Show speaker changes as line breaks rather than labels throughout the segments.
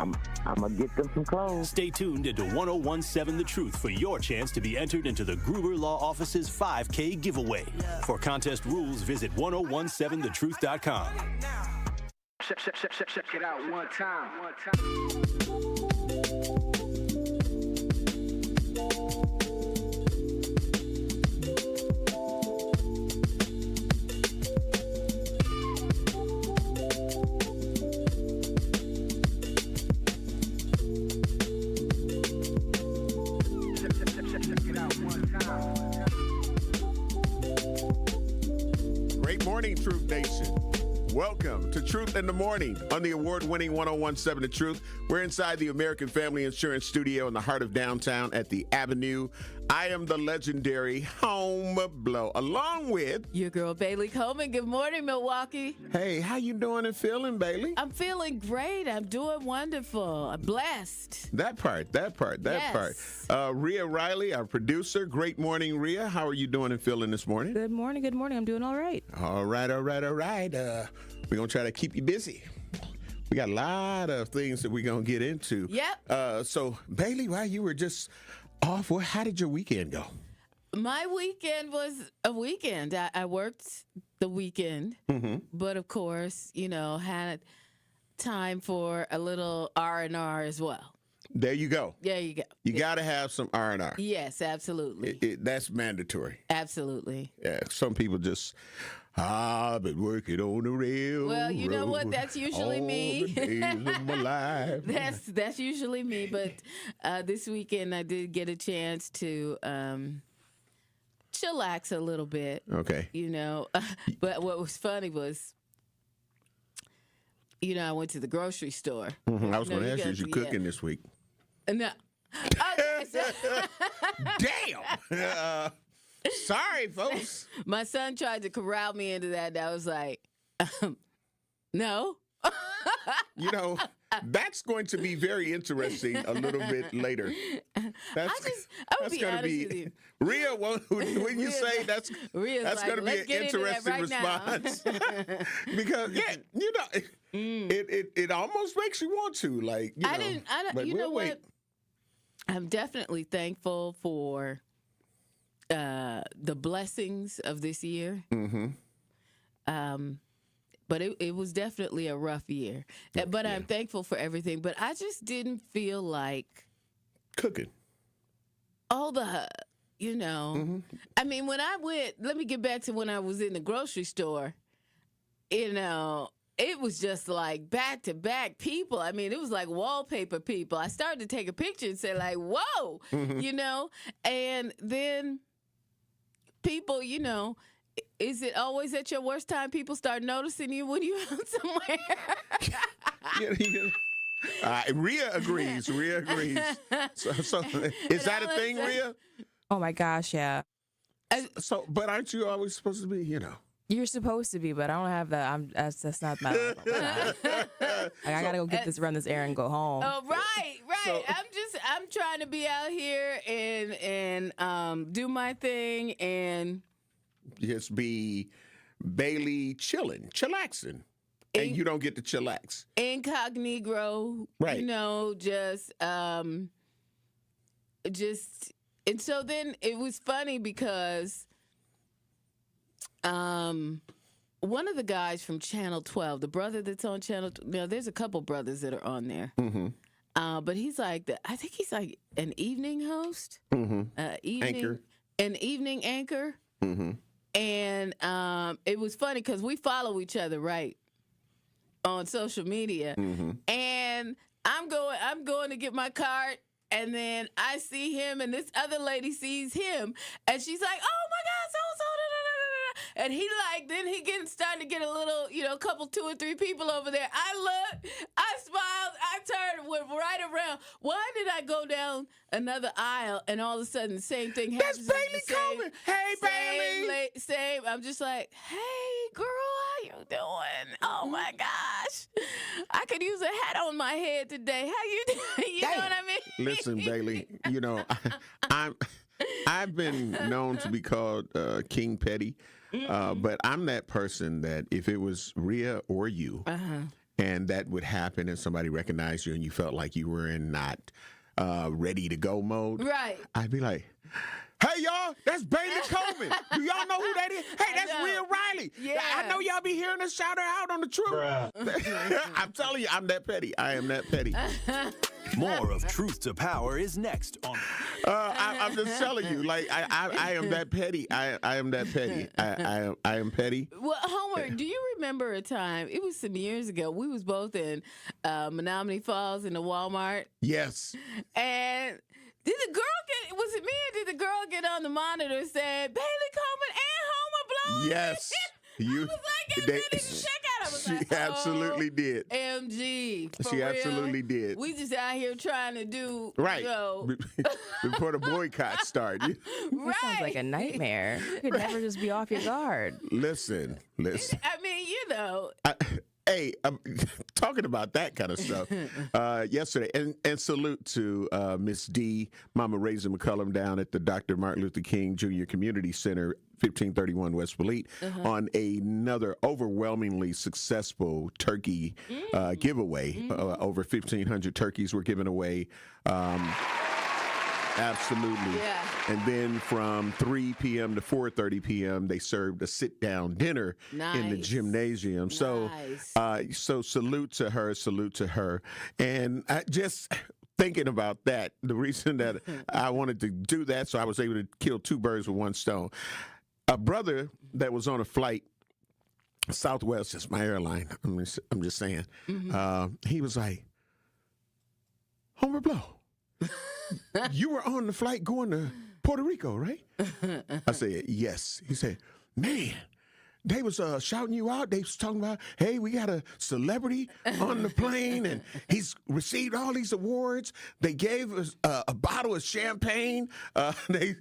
I'm going to get them some clothes.
Stay tuned into 1017 The Truth for your chance to be entered into the Gruber Law Office's 5K giveaway. For contest rules, visit 1017thetruth.com.
Check it out one time.
Great morning, Truth Nation. Welcome to Truth in the Morning on the award-winning 1017 The Truth. We're inside the American Family Insurance Studio in the heart of downtown at the Avenue. I am the legendary Home Blow, along with
your girl, Bailey Coleman. Good morning, Milwaukee.
Hey, how you doing and feeling, Bailey?
I'm feeling great. I'm doing wonderful. I'm blessed.
That part.
Yes.
Rhea Riley, our producer. Great morning, Rhea. How are you doing and feeling this morning?
Good morning. I'm doing all right.
All right. We're going to try to keep you busy. We got a lot of things that we're going to get into.
Yep.
So, Bailey, while you were just off, how did your weekend go?
My weekend was a weekend. I worked the weekend, but of course, had time for a little R&R as well.
There you go.
There you go.
You got to have some R&R.
Yes, absolutely.
That's mandatory.
Absolutely.
Yeah, some people just, I've been working on the railroad.
Well, you know what? That's usually me.
All the days of my life.
That's usually me. But this weekend I did get a chance to chillax a little bit.
Okay.
But what was funny was, I went to the grocery store.
I was going to ask you, is you cooking this week?
No. Okay,
Damn. Sorry, folks.
My son tried to corral me into that. And I was like, no.
That's going to be very interesting a little bit later.
I would be
gonna
honest with you.
Rhea, when you say that's going to be an interesting response. Because, it almost makes you want to. What?
I'm definitely thankful for the blessings of this year. But it was definitely a rough year. But I'm thankful for everything. But I just didn't feel like
cooking.
All the, I mean, when I went, let me get back to when I was in the grocery store, it was just like back-to-back people. I mean, it was like wallpaper people. I started to take a picture and say, like, whoa, and then people, is it always at your worst time people start noticing you when you're out somewhere?
Rhea agrees. So is that a thing, Rhea?
Oh my gosh, yeah.
But aren't you always supposed to be,
You're supposed to be, but I don't have that. That's not my level. I gotta go run this errand and go home.
Oh, right. So, I'm trying to be out here and do my thing and
just be Bailey chillaxing. And you don't get to chillax.
Incognito,
right?
And so then it was funny because one of the guys from Channel 12, the brother that's on Channel 12, there's a couple brothers that are on there. But he's like, I think he's like an evening host,
anchor,
an evening anchor. And it was funny because we follow each other, right, on social media. And I'm going to get my card, and then I see him, and this other lady sees him, and she's like, "Oh my God, so." And then he starting to get a little, couple, 2 or 3 people over there. I looked, I smiled, I turned, went right around. Why did I go down another aisle and all of a sudden the same thing happens?
That's Bailey Coleman. Hey, Bailey.
Same. I'm just like, hey, girl, how you doing? Oh my gosh, I could use a hat on my head today. How you doing? You know what I mean?
Listen, Bailey. I've been known to be called King Petty. But I'm that person that if it was Rhea or you, and that would happen and somebody recognized you and you felt like you were in not ready to go mode,
Right.
I'd be like, hey, y'all, that's Bailey Coleman. Do y'all know who that is? Hey, that's Will Riley.
Yeah.
I know y'all be hearing us shout her out on the truth. I'm telling you, I'm that petty. I am that petty.
More of Truth to Power is next on.
I'm just telling you, like, I am that petty. I am that petty. I am petty.
Well, Homer, do you remember a time, it was some years ago, we was both in Menominee Falls in the Walmart.
Yes.
And did the girl was it me or did the girl get on the monitor and say, Bailey Coleman and Homer Blow?
Yes.
I was like, get ready to check out. I was
She
like,
absolutely did.
MG. For
She
real.
absolutely did.
We just out here trying to do,
Right.
you know.
Before the boycott started.
Right.
Sounds like a nightmare. You could never just be off your guard.
Listen.
I mean, you know.
Hey, I'm talking about that kind of stuff yesterday, and salute to Miss D, Mama Raisin McCullum down at the Dr. Martin Luther King Jr. Community Center, 1531 West Fleet, on another overwhelmingly successful turkey giveaway. Over 1,500 turkeys were given away. Absolutely.
Yeah.
And then from 3 p.m. to 4:30 p.m., they served a sit-down dinner in the
Nice.
gymnasium.
Nice.
So salute to her. And I just thinking about that, the reason that I wanted to do that, so I was able to kill two birds with one stone. A brother that was on a flight, Southwest is my airline, I'm just saying, he was like, Homer Blow, you were on the flight going to Puerto Rico, right? I said, yes. He said, man, they was shouting you out. They was talking about, hey, we got a celebrity on the plane, and he's received all these awards. They gave us a bottle of champagne. They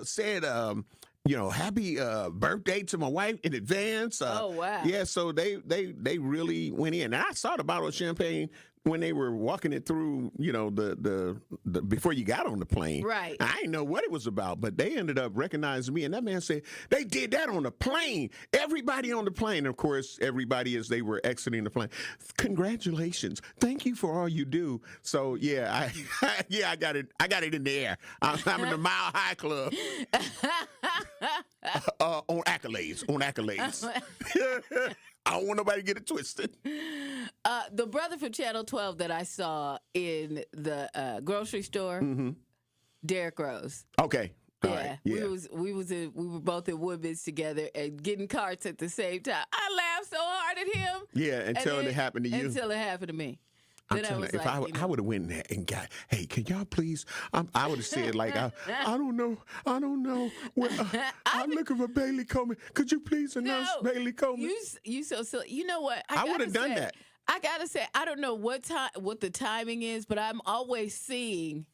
said, happy birthday to my wife in advance.
Oh, wow.
Yeah, so they really went in. And I saw the bottle of champagne when they were walking it through, the before you got on the plane.
Right.
I didn't know what it was about, but they ended up recognizing me. And that man said, they did that on the plane. Everybody on the plane. Of course, everybody as they were exiting the plane. Congratulations. Thank you for all you do. So, yeah, I got it. I got it in the air. I'm in the Mile High Club. On accolades. I don't want nobody to get it twisted.
The brother from Channel 12 that I saw in the grocery store, Derrick Rose.
Okay. All right. Yeah.
We were both in Woodbridge together and getting carts at the same time. I laughed so hard at him.
Yeah, until it happened to you.
Until it happened to me.
I'm
Then I
telling
was
you, if
like,
I would have went in there and got, hey, can y'all please? I would have said like, I don't know. I'm looking for Bailey Coleman. Could you please announce Bailey Coleman?
You so silly. You know what?
I would have done that.
I gotta say, I don't know what the timing is, but I'm always seeing,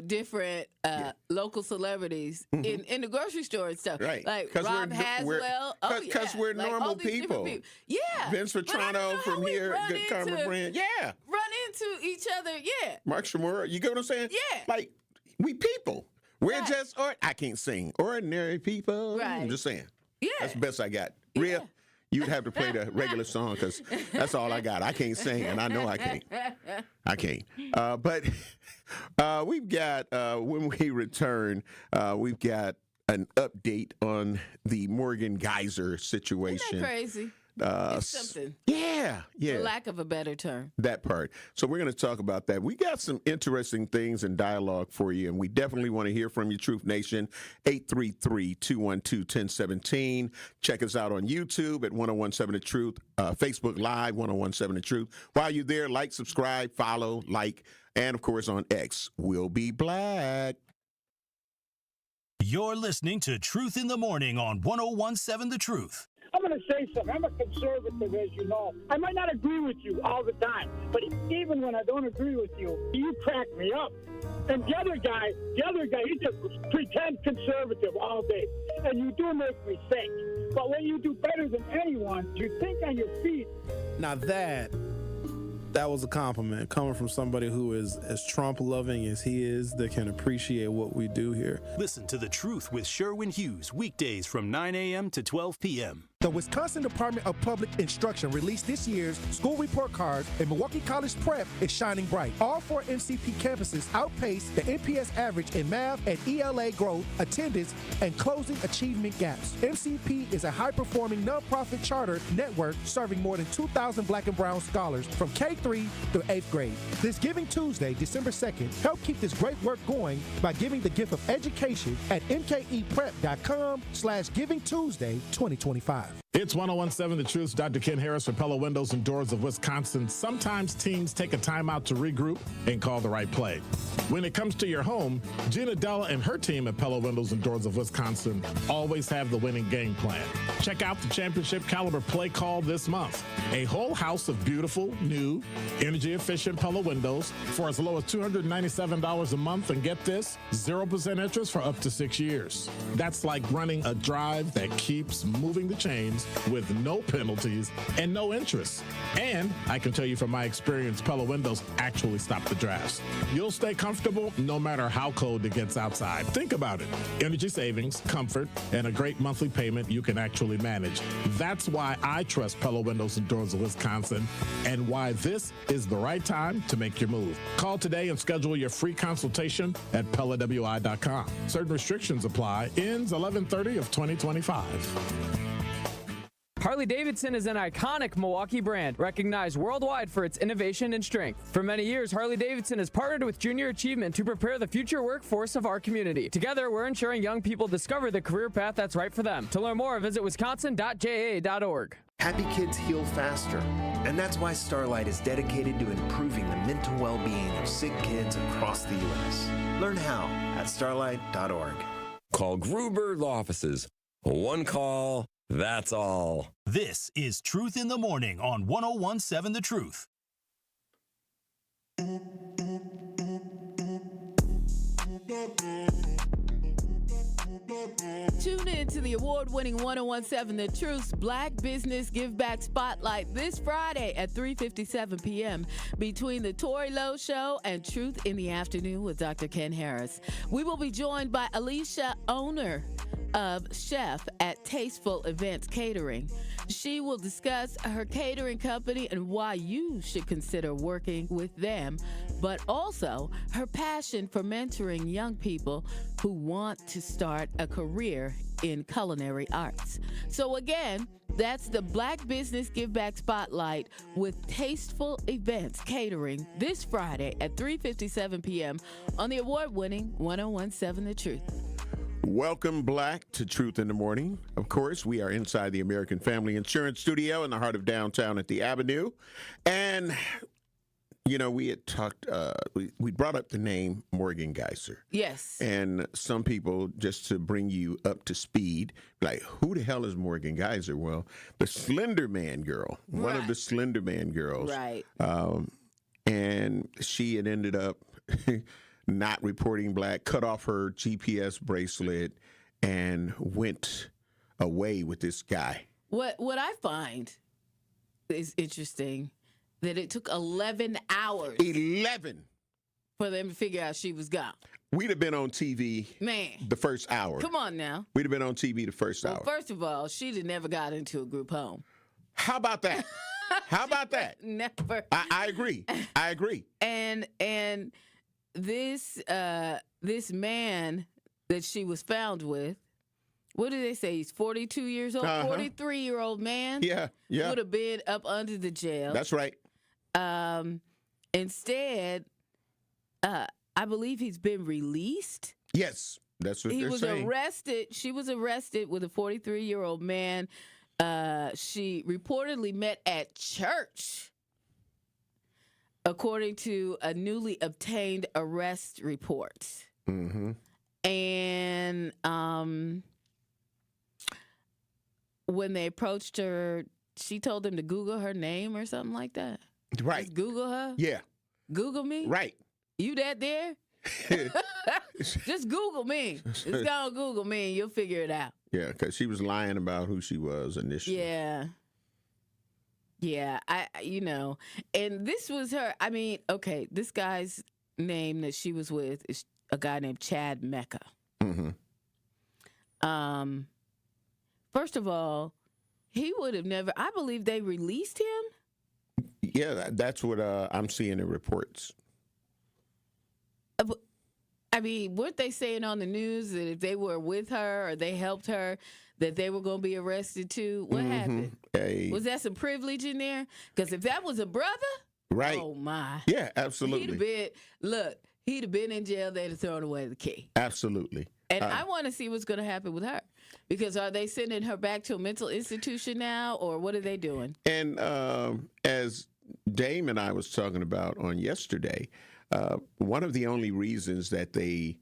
different local celebrities in the grocery store and stuff.
Right.
Like Rob Haswell.
Because we're normal people.
Yeah.
Vince Vitrano from here, Good Karma Brand. Yeah.
Run into each other. Yeah.
Mark Shimura. You get what I'm saying?
Yeah.
Like, we people. We're just, I can't sing. Ordinary people.
Right.
I'm just saying.
Yeah.
That's the best I got. Rhea, you'd have to play the regular song because that's all I got. I can't sing, and I know I can't. But we've got, when we return, we've got an update on the Morgan Geyser situation.
Isn't that crazy? It's something.
Yeah.
For lack of a better term.
That part. So we're going to talk about that. We got some interesting things in dialogue for you, and we definitely want to hear from you, Truth Nation. 833-212-1017. Check us out on YouTube at 1017 The Truth, Facebook Live, 1017 The Truth. While you're there, like, subscribe, follow, and, of course, on X, We'll Be Black.
You're listening to Truth in the Morning on 1017 The Truth.
I'm going to say something. I'm a conservative, as you know. I might not agree with you all the time, but even when I don't agree with you, you crack me up. And the other guy, he just pretends conservative all day. And you do make me think. But when you do better than anyone, you think on your feet.
Now that was a compliment coming from somebody who is as Trump-loving as he is, that can appreciate what we do here.
Listen to The Truth with Sherwin Hughes, weekdays from 9 a.m. to 12 p.m.
The Wisconsin Department of Public Instruction released this year's school report cards, and Milwaukee College Prep is shining bright. All 4 MCP campuses outpaced the NPS average in math and ELA growth, attendance, and closing achievement gaps. MCP is a high-performing nonprofit charter network serving more than 2,000 black and brown scholars from K-3 through 8th grade. This Giving Tuesday, December 2nd, help keep this great work going by giving the gift of education at mkeprep.com/givingtuesday 2025.
It's 1017 The Truth. Dr. Ken Harris for Pella Windows and Doors of Wisconsin. Sometimes teams take a timeout to regroup and call the right play. When it comes to your home, Gina Della and her team at Pella Windows and Doors of Wisconsin always have the winning game plan. Check out the championship caliber play call this month. A whole house of beautiful, new, energy-efficient Pella windows for as low as $297 a month, and get this, 0% interest for up to 6 years. That's like running a drive that keeps moving the chains with no penalties and no interest. And I can tell you from my experience, Pella windows actually stop the drafts. You'll stay comfortable no matter how cold it gets outside. Think about it. Energy savings, comfort, and a great monthly payment you can actually manage. That's why I trust Pella Windows and Doors of Wisconsin, and why this is the right time to make your move. Call today and schedule your free consultation at PellaWI.com. Certain restrictions apply. Ends 11/30 of 2025.
Harley-Davidson is an iconic Milwaukee brand, recognized worldwide for its innovation and strength. For many years, Harley-Davidson has partnered with Junior Achievement to prepare the future workforce of our community. Together, we're ensuring young people discover the career path that's right for them. To learn more, visit wisconsin.ja.org.
Happy kids heal faster, and that's why Starlight is dedicated to improving the mental well-being of sick kids across the U.S. Learn how at starlight.org.
Call Gruber Law Offices. One call, that's all.
This is Truth in the Morning on 1017 The Truth.
Tune in to the award-winning 1017 The Truth's Black Business Give Back Spotlight this Friday at 3:57 p.m. between the Tori Lowe Show and Truth in the Afternoon with Dr. Ken Harris. We will be joined by Alicia, owner of Chef at Tasteful Events Catering. She will discuss her catering company and why you should consider working with them, but also her passion for mentoring young people who want to start a career in culinary arts. So again, that's the Black Business Give Back Spotlight with Tasteful Events Catering this Friday at 3:57 p.m. on the award-winning 1017 The Truth.
Welcome back to Truth in the Morning. Of course, we are inside the American Family Insurance Studio in the heart of downtown at the Avenue. And, you know, we had talked, we brought up the name Morgan Geyser.
Yes.
And some people, just to bring you up to speed, like, who the hell is Morgan Geyser? Well, the Slenderman girl, one of the Slenderman girls.
Right.
And she had ended up not reporting black, cut off her GPS bracelet, and went away with this guy.
What I find is interesting that it took 11 hours.
11
for them to figure out she was gone.
We'd have been on TV the first hour.
Come on now.
We'd have been on TV the first hour.
First of all, she'd have never got into a group home.
How about that? How about that?
Never.
I agree. I agree.
And this man that she was found with, what did they say? He's 42 years old, 43-year-old man.
Yeah.
Would have been up under the jail.
That's right.
Instead, I believe he's been released.
Yes, that's what they're saying.
He was arrested. She was arrested with a 43-year-old man. She reportedly met at church, according to a newly obtained arrest report.
Mm-hmm.
And when they approached her, she told them to Google her name or something like that.
Right.
Just Google her?
Yeah.
Google me?
Right.
You that there? Just Google me. Just go on Google me and you'll figure it out.
Yeah, because she was lying about who she was initially.
Yeah. Yeah, and this was her. I mean, okay, this guy's name that she was with is a guy named Chad Mecca.
Mm-hmm.
First of all, He would have never. I believe they released him.
Yeah, that's what I'm seeing in reports.
I mean, weren't they saying on the news that if they were with her or they helped her, that they were going to be arrested too? What happened?
Hey.
Was that some privilege in there? Because if that was a brother,
right?
Oh my!
Yeah, absolutely.
He'd have been in jail. They'd have thrown away the key.
Absolutely.
And I want to see what's going to happen with her, because are they sending her back to a mental institution now, or what are they doing?
And as Dame and I was talking about on yesterday, one of the only reasons that they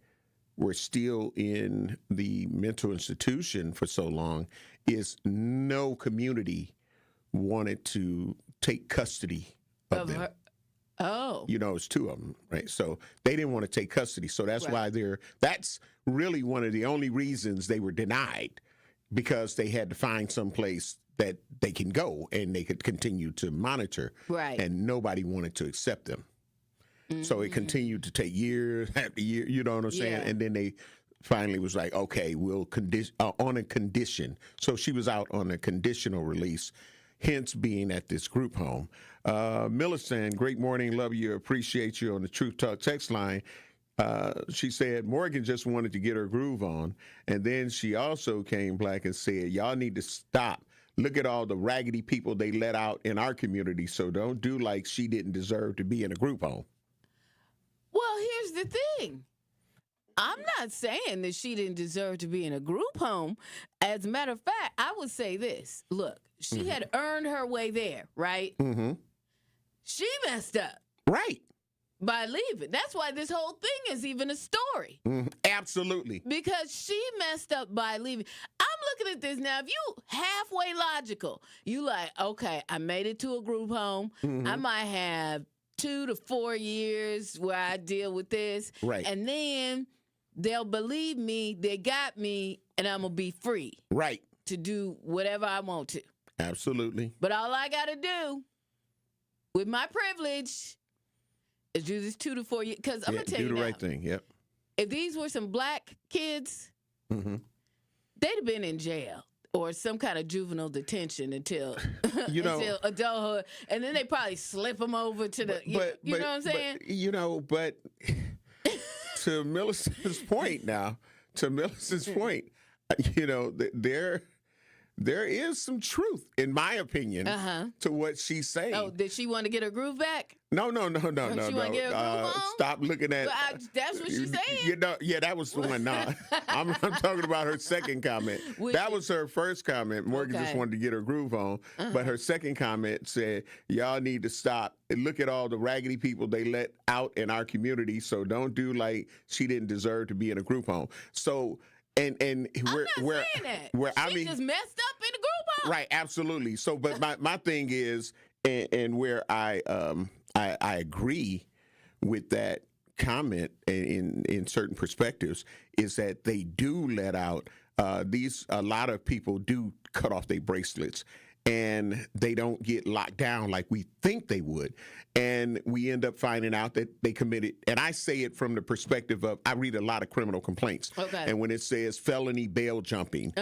were still in the mental institution for so long is no community wanted to take custody of them.
Her? Oh.
You know, it's two of them, right? So they didn't want to take custody. So that's why that's really one of the only reasons they were denied, because they had to find some place that they can go and they could continue to monitor.
Right.
And nobody wanted to accept them. So it continued to take years after year, you know what I'm saying? And then they finally was like, okay, we'll on a condition. So she was out on a conditional release, hence being at this group home. Millicent, great morning, love you, appreciate you on the Truth Talk text line. She said Morgan just wanted to get her groove on, and then she also came back and said, y'all need to stop. Look at all the raggedy people they let out in our community, so don't do like she didn't deserve to be in a group home.
Well, here's the thing. I'm not saying that she didn't deserve to be in a group home. As a matter of fact, I would say this. Look, she had earned her way there, right? Mm-hmm. She messed up.
Right.
By leaving. That's why this whole thing is even a story.
Absolutely.
Because she messed up by leaving. I'm looking at this now. If you halfway logical, you like, okay, I made it to a group home. I might have 2 to 4 years where I deal with this.
Right.
And then they'll believe me, they got me, and I'm going to be free.
Right.
To do whatever I want to.
Absolutely.
But all I got to do with my privilege is do this 2 to 4 years. Because I'm going to tell you
do the
now,
right thing, yep.
If these were some black kids, they'd have been in jail or some kind of juvenile detention until until adulthood, and then they probably slip them over to the. You know what I'm saying?
But to Millicent's point now, there is some truth, in my opinion, to what she's saying.
Oh, did she want to get her groove back?
No.
She want to get her groove on?
Stop looking at.
That's what she's saying.
That was the one. No, I'm talking about her second comment. That was her first comment. Morgan just wanted to get her groove on, but her second comment said, "Y'all need to stop and look at all the raggedy people they let out in our community. So don't do like she didn't deserve to be in a group home." So. And
I'm not saying that. She just messed up in the group home.
Right, absolutely. So, but my thing is, and where I agree with that comment in certain perspectives, is that they do let out a lot of people do cut off their bracelets, and they don't get locked down like we think they would. And we end up finding out that they committed, and I say it from the perspective of, I read a lot of criminal complaints.
Okay.
And when it says felony bail jumping,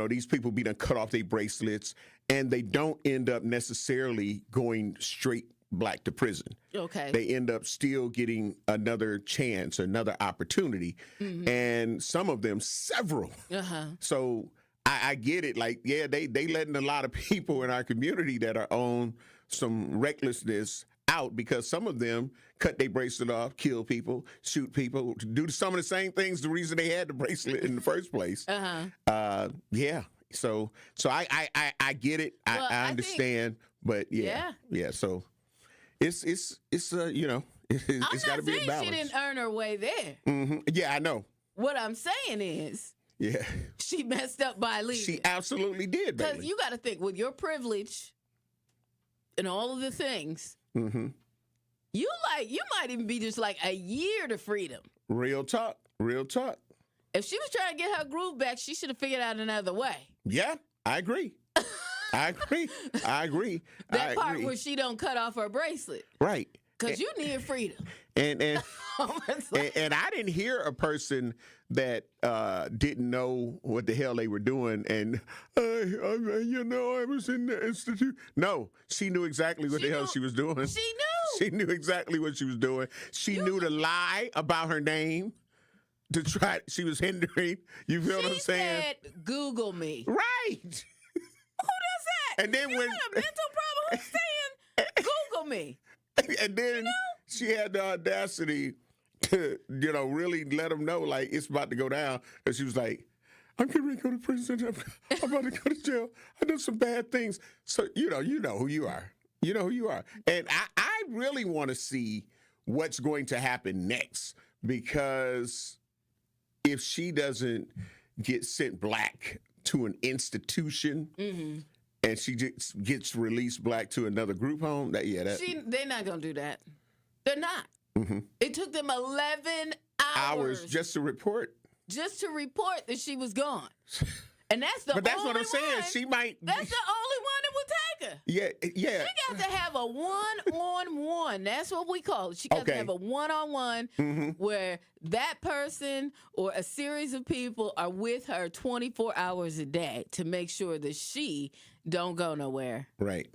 these people be done cut off their bracelets, and they don't end up necessarily going straight black to prison.
Okay.
They end up still getting another chance, another opportunity. And some of them, several. So I get it. Like, yeah, they letting a lot of people in our community that are on some recklessness out, because some of them cut their bracelet off, kill people, shoot people, do some of the same things, the reason they had the bracelet in the first place. Yeah. So I get it.
Well,
I understand, but yeah. So it's got to be a balance.
I'm not saying she didn't earn her way there.
Yeah, I know.
What I'm saying is, she messed up by leaving.
She absolutely did, baby.
Because you got to think, with your privilege and all of the things, you might even be just like a year to freedom.
Real talk.
If she was trying to get her groove back, she should have figured out another way.
Yeah, I agree. I agree.
That part where she don't cut off her bracelet.
Right.
Because you need freedom.
And I didn't hear a person that didn't know what the hell they were doing. And, I was in the institute. No, she knew exactly what the hell she was doing.
She knew.
She knew exactly what she was doing. She knew to lie about her name. To try, she was hindering. You feel what I'm saying?
She said, Google me.
Right.
Who does that?
And then
you
when
got a mental problem, who's saying, Google me?
And then she had the audacity to, really let them know, like, it's about to go down. And she was like, I'm getting ready to go to prison. I'm about to go to jail. I done some bad things. So, you know who you are. You know who you are. And I really want to see what's going to happen next, because if she doesn't get sent black to an institution and she just gets released black to another group home,
they're not going to do that. They're not. It took them 11 hours
just to report.
Just to report that she was gone. And that's the
But that's what I'm saying. She might.
That's the only one that would take her.
Yeah.
She got to have a one-on-one. That's what we call it. She got to have a one-on-one where that person or a series of people are with her 24 hours a day to make sure that she don't go nowhere.
Right.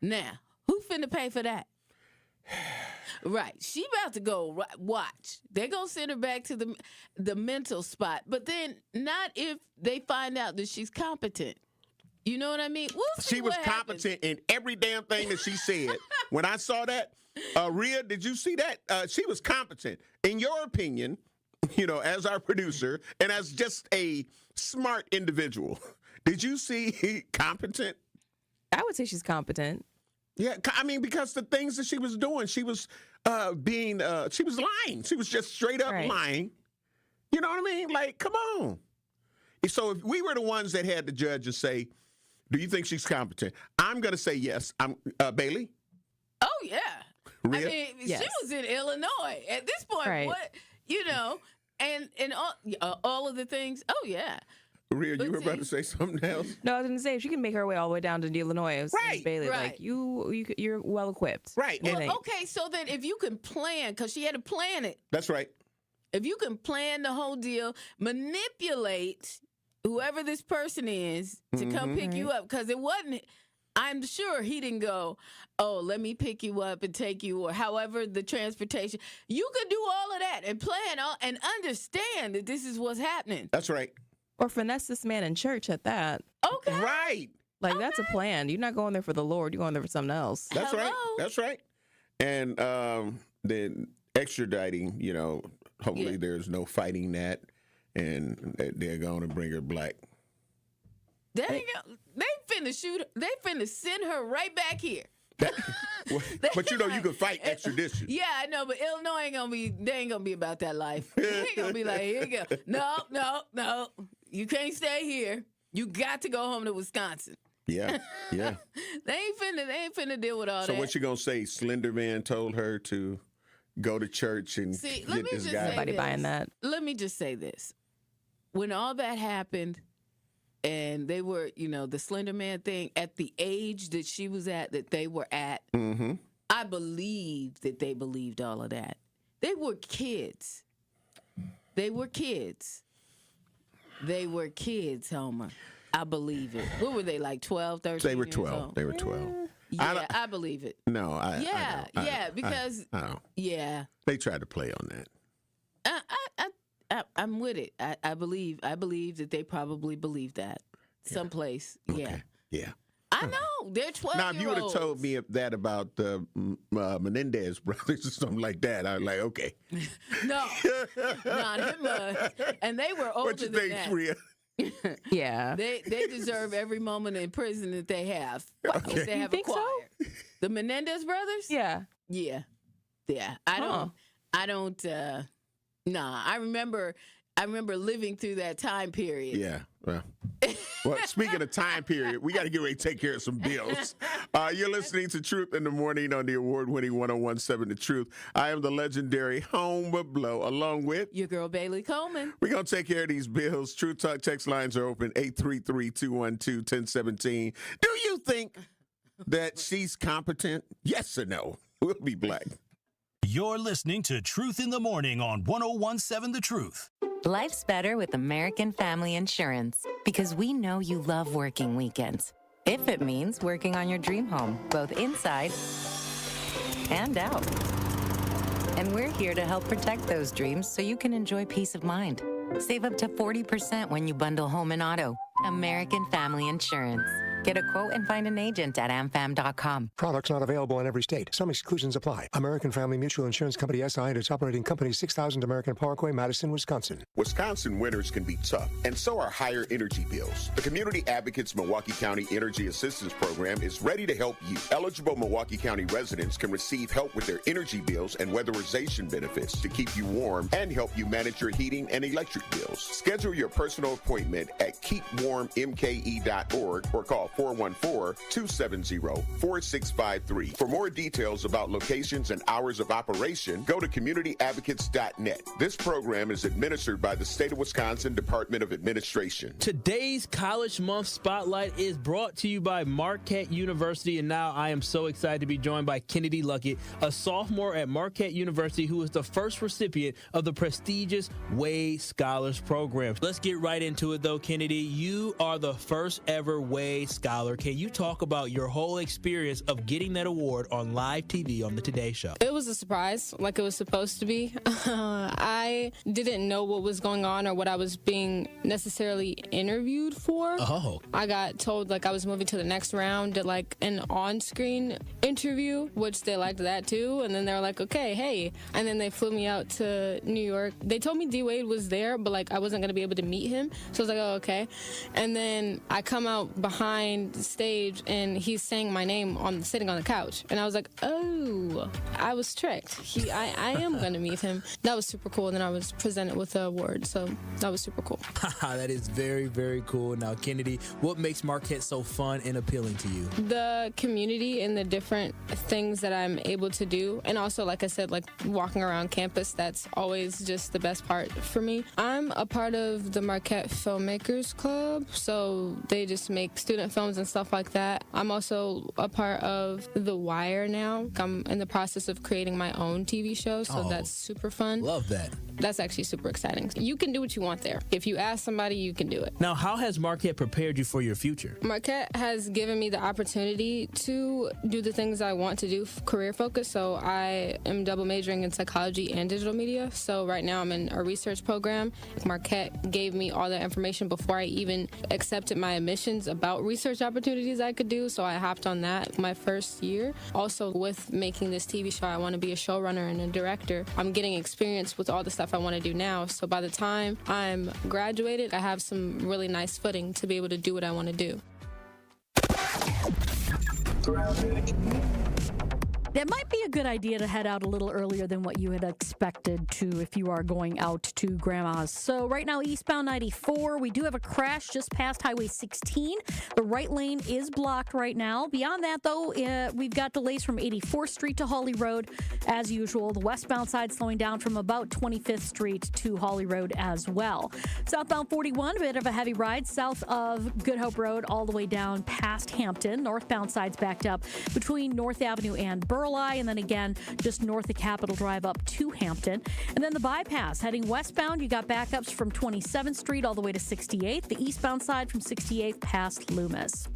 Now, who finna pay for that? Right. She about to go watch. They're going to send her back to the mental spot. But then not if they find out that she's competent. You know what I mean? We'll see
she was competent in every damn thing that she said. When I saw that, Rhea, did you see that? She was competent. In your opinion, as our producer and as just a smart individual, did you see competent?
I would say she's competent.
Yeah, I mean, because the things that she was doing, she was she was lying. She was just straight up lying. You know what I mean? Like, come on. So if we were the ones that had to judge and say, do you think she's competent? I'm going to say yes. I'm Bailey?
Oh, yeah.
Rhea?
I mean, yes. She was in Illinois. At this point, what, and all of the things, oh, yeah.
Rhea, you were about to say something else?
No, I was going to say, if she can make her way all the way down to Illinois, as Bailey, like, you're well equipped.
Right.
Well, okay, so then if you can plan, because she had to plan it.
That's right.
If you can plan the whole deal, manipulate whoever this person is to come pick you up, because it wasn't, I'm sure he didn't go, oh, let me pick you up and take you, or however the transportation. You could do all of that and plan and understand that this is what's happening.
That's right.
Or finesse this man in church at that.
Okay.
Right.
Like, that's a plan. You're not going there for the Lord. You're going there for something else.
That's right. That's right. And then extraditing, hopefully there's no fighting that, and they're going to bring her black.
They finna shoot her. They finna send her right back here.
But you can fight extradition.
Yeah, I know, but Illinois they ain't gonna be about that life. They ain't gonna be like, here you go. No. You can't stay here. You got to go home to Wisconsin.
Yeah.
They ain't finna deal with all that.
So what you gonna say? Slenderman told her to go to church and get this guy.
Nobody buying that.
Let me just say this. When all that happened, and they were, the Slender Man thing, at the age that she was at, that they were at, I believe that they believed all of that. They were kids. Homer. I believe it. What were they, like 12, 13
They were
years
12.
old?
They were 12.
Yeah, I believe it.
No, I
because
I don't.
Yeah,
they tried to play on that.
I'm with it. I believe that they probably believe that someplace.
Okay. Yeah.
I know they're 12.
Now, if you would have told me that about the Menendez brothers or something like that, I'd like, okay.
No, not him. And they were older
what you
than
think,
that.
Rhea?
Yeah.
They deserve every moment in prison that they have.
Okay.
If they have
think
acquired.
so?
The Menendez brothers?
Yeah.
Yeah. I don't. Nah. I remember living through that time period.
Yeah. Well, speaking of time period, we got to get ready to take care of some bills. You're listening to Truth in the Morning on the award-winning 101.7 The Truth. I am the legendary Home of Blow, along with
your girl, Bailey Coleman.
We're going to take care of these bills. Truth Talk text lines are open, 833-212-1017. Do you think that she's competent? Yes or no? We'll be black.
You're listening to Truth in the Morning on 1017 The Truth.
Life's better with American Family Insurance because we know you love working weekends. If it means working on your dream home, both inside and out. And we're here to help protect those dreams so you can enjoy peace of mind. Save up to 40% when you bundle home and auto. American Family Insurance. Get a quote and find an agent at amfam.com.
Products not available in every state. Some exclusions apply. American Family Mutual Insurance Company SI and its operating company 6000 American Parkway, Madison, Wisconsin.
Wisconsin winters can be tough, and so are higher energy bills. The Community Advocates Milwaukee County Energy Assistance Program is ready to help you. Eligible Milwaukee County residents can receive help with their energy bills and weatherization benefits to keep you warm and help you manage your heating and electric bills. Schedule your personal appointment at keepwarmmke.org or call 414-270-4653. For more details about locations and hours of operation, go to communityadvocates.net. This program is administered by the State of Wisconsin Department of Administration.
Today's College Month Spotlight is brought to you by Marquette University, and now I am so excited to be joined by Kennedy Luckett, a sophomore at Marquette University who is the first recipient of the prestigious Way Scholars Program. Let's get right into it, though, Kennedy. You are the first ever Way Scholar. Can you talk about your whole experience of getting that award on live TV on the Today Show?
It was a surprise, like it was supposed to be. I didn't know what was going on or what I was being necessarily interviewed for.
Oh.
I got told like I was moving to the next round to like an on-screen interview, which they liked that too. And then they were like, okay, hey. And then they flew me out to New York. They told me D-Wade was there, but like I wasn't going to be able to meet him. So I was like, oh, okay. And then I come out behind the stage and he's saying my name sitting on the couch, and I was like, oh, I was tricked. I am gonna meet him. That was super cool. And then I was presented with the award, so that was super cool.
That is very, very cool. Now, Kennedy, what makes Marquette so fun and appealing to you?
The community and the different things that I'm able to do, and also, like I said, like walking around campus, that's always just the best part for me. I'm a part of the Marquette Filmmakers Club, so they just make student films and stuff like that. I'm also a part of The Wire now. I'm in the process of creating my own TV show, so that's super fun.
Love that.
That's actually super exciting. You can do what you want there. If you ask somebody, you can do it.
Now, how has Marquette prepared you for your future?
Marquette has given me the opportunity to do the things I want to do, career focus. So I am double majoring in psychology and digital media. So right now I'm in a research program. Marquette gave me all the information before I even accepted my admissions about research opportunities I could do. So I hopped on that my first year. Also, with making this TV show, I want to be a showrunner and a director. I'm getting experience with all the stuff I want to do now. So by the time I'm graduated, I have some really nice footing to be able to do what I want to do.
It might be a good idea to head out a little earlier than what you had expected to if you are going out to Grandma's. So right now, eastbound 94, we do have a crash just past Highway 16. The right lane is blocked right now. Beyond that, though, we've got delays from 84th Street to Hawley Road as usual. The westbound side slowing down from about 25th Street to Hawley Road as well. Southbound 41, a bit of a heavy ride south of Good Hope Road all the way down past Hampton. Northbound side's backed up between North Avenue and Burleigh, and then again just north of Capitol Drive up to Hampton. And then the bypass heading westbound, you got backups from 27th Street all the way to 68th. The eastbound side from 68th past Loomis.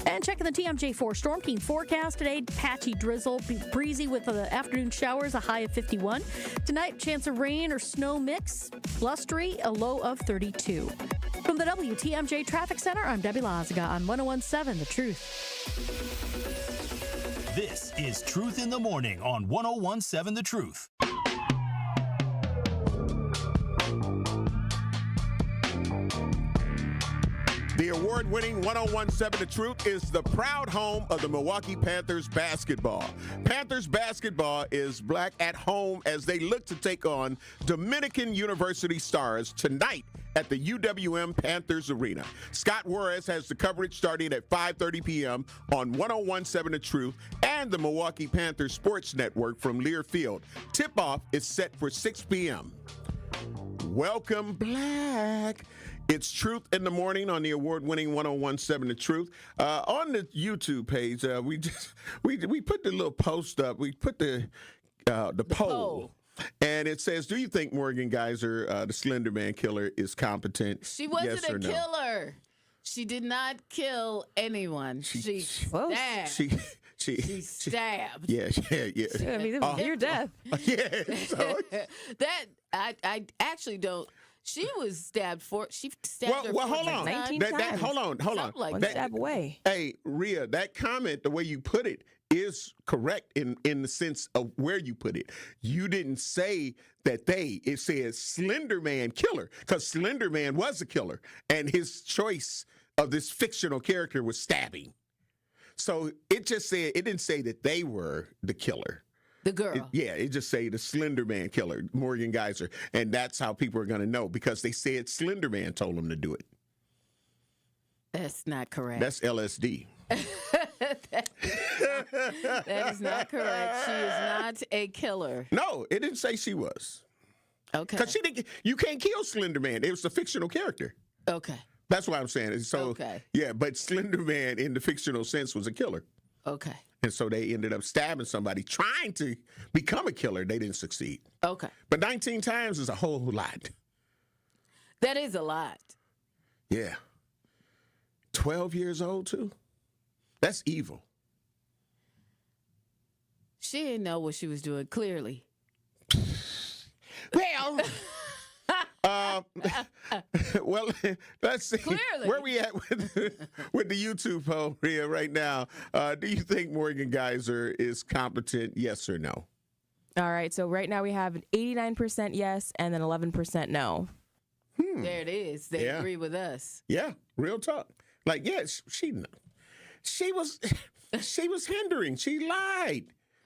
And checking the TMJ4 Storm Team forecast today, patchy drizzle, breezy with the afternoon showers, a high of 51. Tonight, chance of rain or snow mix, blustery, a low of 32. From the WTMJ Traffic Center, I'm Debbie Lazaga on 1017 The Truth.
This is Truth in the Morning on 1017 The Truth.
The award-winning 1017 The Truth is the proud home of the Milwaukee Panthers basketball. Panthers basketball is black at home as they look to take on Dominican University Stars tonight at the UWM Panthers Arena. Scott Juarez has the coverage starting at 5:30 p.m. on 1017 The Truth and the Milwaukee Panthers Sports Network from Lear Field. Tip-off is set for 6 p.m. Welcome, Black. It's Truth in the Morning on the award-winning 101.7 The Truth. On the YouTube page, we put the little post up. We put the poll. And it says, do you think Morgan Geyser, the Slenderman Killer, is competent?
She wasn't
yes or
a
no?
killer. She did not kill anyone. She stabbed. She stabbed.
Yeah.
I mean, it was near death.
Yeah. So.
That I actually don't. She was stabbed She stabbed her.
Well, hold on.
19 times.
Hold on.
Like
One
that.
stab away.
Hey, Rhea, that comment, the way you put it, is correct in the sense of where you put it. You didn't say that it says Slenderman Killer, because Slenderman was a killer, and his choice of this fictional character was stabbing. So it didn't say that they were the killer.
The girl.
It just say the Slenderman Killer, Morgan Geyser. And that's how people are going to know, because they said Slenderman told them to do it.
That's not correct.
That's LSD.
That is not correct. She is not a killer.
No, it didn't say she was.
Okay.
Because you can't kill Slenderman. It was a fictional character.
Okay.
That's what I'm saying. So,
okay.
Yeah, but Slenderman in the fictional sense was a killer.
Okay.
And so they ended up stabbing somebody trying to become a killer. They didn't succeed.
Okay.
But 19 times is a whole lot.
That is a lot.
Yeah. 12 years old, too? That's evil.
She didn't know what she was doing, clearly.
Well, well, let's see.
Clearly.
Where we at with the YouTube poll here right now. Do you think Morgan Geyser is competent, yes or no?
All right, so right now we have an 89% yes and then 11% no.
There it is. They agree with us.
Yeah, real talk. Like, yes, she was hindering. She lied.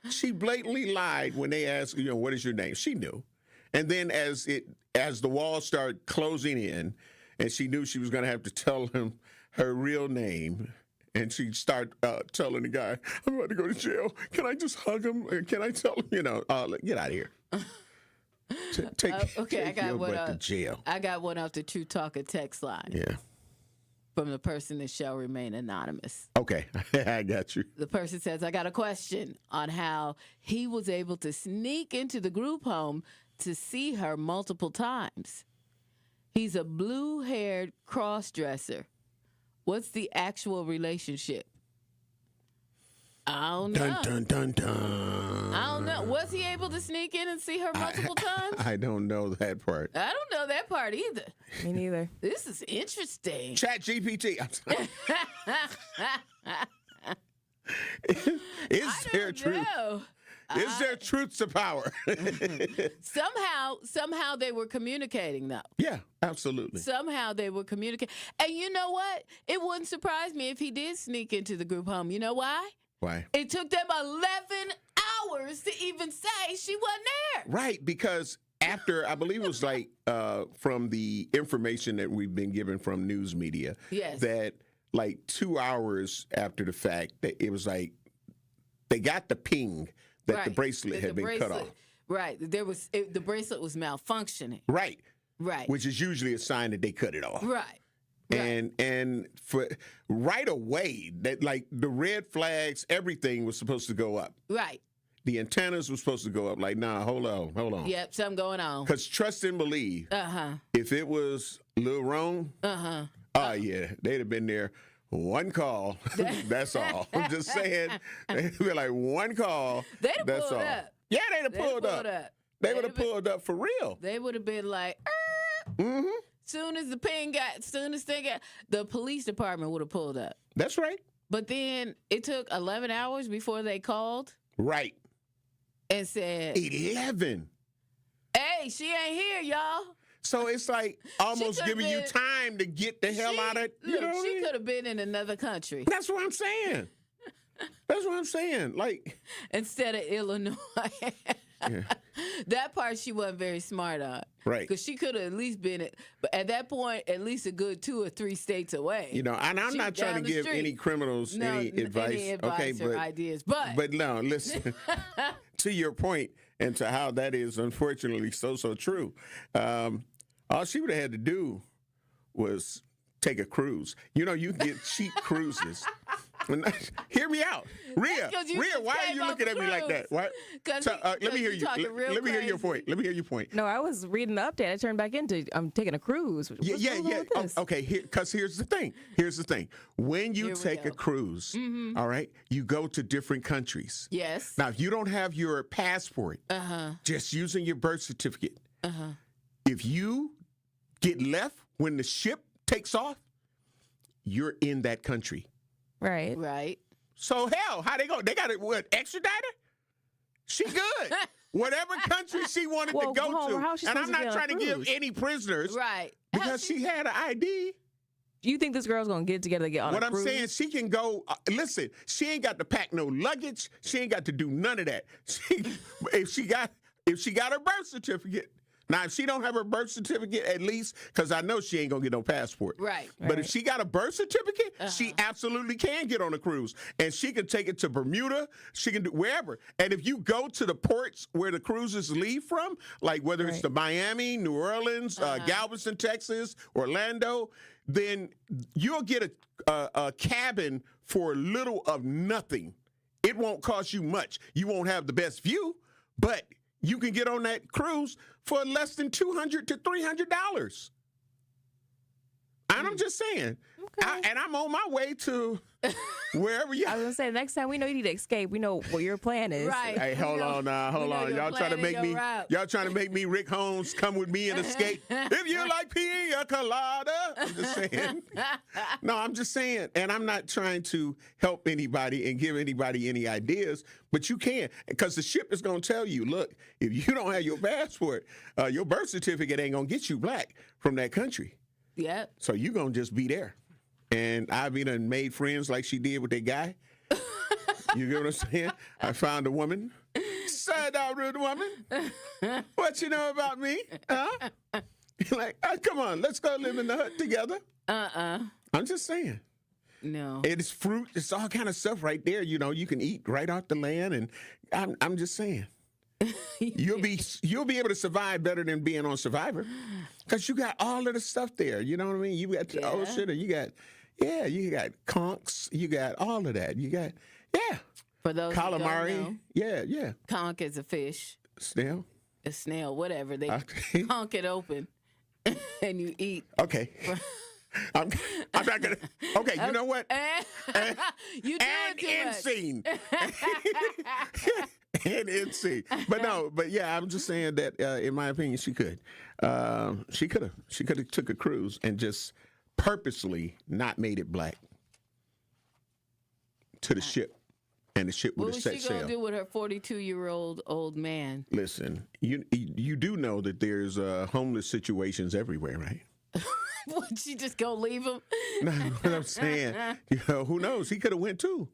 She blatantly lied when they asked, what is your name? She knew. And then as the walls started closing in, and she knew she was going to have to tell him her real name, and she started telling the guy, I'm about to go to jail. Can I just hug him? Can I tell him, get out of here.
Okay, I got one
to jail.
I got one off the True Talker text line.
Yeah.
From the person that shall remain anonymous.
Okay, I got you.
The person says, I got a question on how he was able to sneak into the group home to see her multiple times. He's a blue-haired cross-dresser. What's the actual relationship? I don't know.
Dun, dun, dun, dun.
I don't know. Was he able to sneak in and see her multiple times?
I don't know that part.
I don't know that part either.
Me neither.
This is interesting.
Chat GPT. Is there truth? Is there truth to power?
Somehow they were communicating, though.
Yeah, absolutely.
Somehow they were communicating. And you know what? It wouldn't surprise me if he did sneak into the group home. You know why?
Why?
It took them 11 hours to even say she wasn't there.
Right, because after, I believe it was like from the information that we've been given from news media,
yes,
that like 2 hours after the fact, that it was like they got the ping that the bracelet had been cut off.
Right, the bracelet was malfunctioning.
Right.
Right.
Which is usually a sign that they cut it off.
Right.
And for right away, that like the red flags, everything was supposed to go up.
Right.
The antennas were supposed to go up. Like, nah, hold on.
Yep, something going on.
Because trust and believe. If it was Lil Rome, yeah, they'd have been there. One call. That's all. I'm just saying. They'd be like, one call.
They'd have
that's
pulled
all.
up.
Yeah, they'd have pulled up. They would have pulled up for real.
They would have been like, Soon as the police department would have pulled up.
That's right.
But then it took 11 hours before they called.
Right.
And said
11.
Hey, she ain't here, y'all.
So it's like almost giving you time to get the hell out of it.
She could have been in another country.
That's what I'm saying. That's what I'm saying. Like
instead of Illinois.
Yeah.
That part she wasn't very smart on.
Right.
Because she could have at least been at that point at least a good 2 or 3 states away.
And I'm not trying to give any criminals any advice.
Or ideas. But
no, listen. To your point and to how that is unfortunately so true. All she would have had to do was take a cruise. You know, you can get cheap cruises. Hear me out. Rhea, why are you looking at me like that? What? Let me hear you. Let me hear your point. Let me hear your point.
No, I was reading the update. I turned back into I'm taking a cruise. What's going on with this?
Okay, because here's the thing. When you take a cruise, all right, you go to different countries.
Yes.
Now, if you don't have your passport, just using your birth certificate, if you get left when the ship takes off, you're in that country.
Right.
So hell, how they go? They got it. What, extradite her? She good. Whatever country she wanted to go to, and I'm not trying to give any prisoners,
right?
Because she had an ID.
Do you think this girl's gonna get together to get on a cruise?
What I'm saying, she can go. Listen, she ain't got to pack no luggage. She ain't got to do none of that. If she got her birth certificate. Now, if she don't have her birth certificate, at least, because I know she ain't going to get no passport.
Right.
But if she got a birth certificate, she absolutely can get on a cruise. And she can take it to Bermuda. She can do wherever. And if you go to the ports where the cruises leave from, like whether it's to Miami, New Orleans, Galveston, Texas, Orlando, then you'll get a cabin for little of nothing. It won't cost you much. You won't have the best view, but you can get on that cruise for less than $200 to $300. And I'm just saying. And I'm on my way to wherever you.
I was gonna say next time we know you need to escape. We know what your plan is.
Right.
Hey, hold on. Y'all trying to make me Rick Holmes, come with me and escape. If you like pina colada. I'm just saying. No, I'm just saying. And I'm not trying to help anybody and give anybody any ideas, but you can. Because the ship is gonna tell you, look, if you don't have your passport, your birth certificate ain't gonna get you black from that country.
Yep.
So you gonna just be there. And I've done made friends like she did with that guy. You get what I'm saying? I found a woman. Side out rude woman. What you know about me? Huh? Like, come on, let's go live in the hut together. I'm just saying.
No.
It's fruit. It's all kind of stuff right there. You know, you can eat right off the land. And I'm just saying. You'll be able to survive better than being on Survivor, because you got all of the stuff there. You know what I mean? You got the ocean, and you got conchs, you got all of that. You got
for those
calamari.
Who don't know,
Yeah.
Conch is a fish.
Snail.
A snail, whatever. They conch it open, and you eat.
Okay. I'm not gonna. Okay, you know what?
You do it too
end
much.
scene. And end scene. But yeah, I'm just saying that in my opinion, she could. She could have took a cruise and just purposely not made it black to the ship, and the ship would have set sail.
What was she gonna do with her 42-year-old old man?
Listen, you do know that there's homeless situations everywhere, right?
Would she just go leave him?
No, what I'm saying, who knows? He could have went too.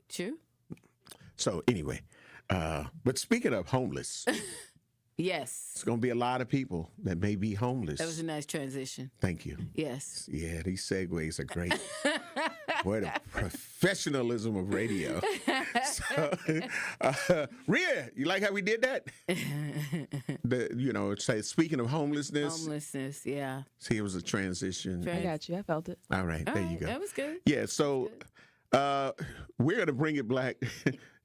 True.
So anyway, but speaking of homeless,
yes,
it's going to be a lot of people that may be homeless.
That was a nice transition.
Thank you.
Yes.
Yeah, these segues are great. Boy, the professionalism of radio. So, Rhea, you like how we did that? Speaking of homelessness.
Homelessness, yeah.
See, it was a transition.
I got you. I felt it.
All right, there you go.
That was good.
Yeah, so we're going to bring it back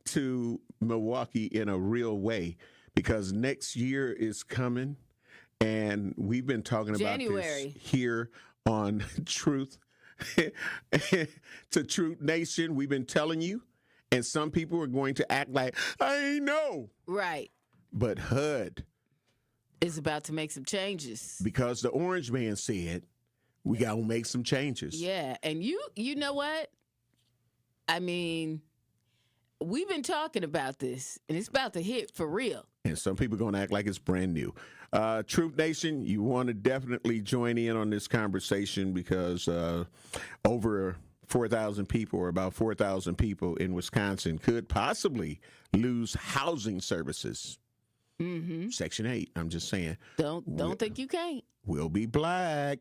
to Milwaukee in a real way, because next year is coming, and we've been talking about this here on Truth to Truth Nation. We've been telling you, and some people are going to act like, I ain't know.
Right.
But HUD
is about to make some changes.
Because the Orange Man said, we got to make some changes.
Yeah, and you know what? I mean, we've been talking about this, and it's about to hit for real.
And some people are going to act like it's brand new. Truth Nation, you want to definitely join in on this conversation, because over 4,000 people, or about 4,000 people in Wisconsin, could possibly lose housing services.
Mm-hmm.
Section 8, I'm just saying.
Don't think you can't.
We'll be black.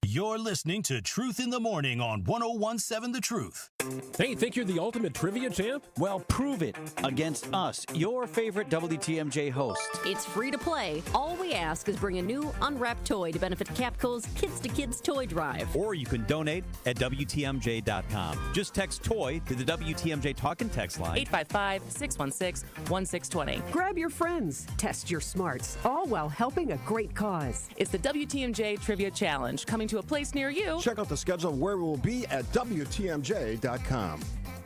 You're listening to Truth in the Morning on 101.7 The Truth.
Hey, think you're the ultimate trivia champ?
Well, prove it against us, your favorite WTMJ host.
It's free to play. All we ask is bring a new unwrapped toy to benefit Capco's Kids to Kids Toy Drive.
Or you can donate at WTMJ.com. Just text TOY to the WTMJ talk and text line.
855-616-1620.
Grab your friends. Test your smarts. All while helping a great cause.
It's the WTMJ Trivia Challenge coming to a place near you.
Check out the schedule of where we will be at WTMJ.com.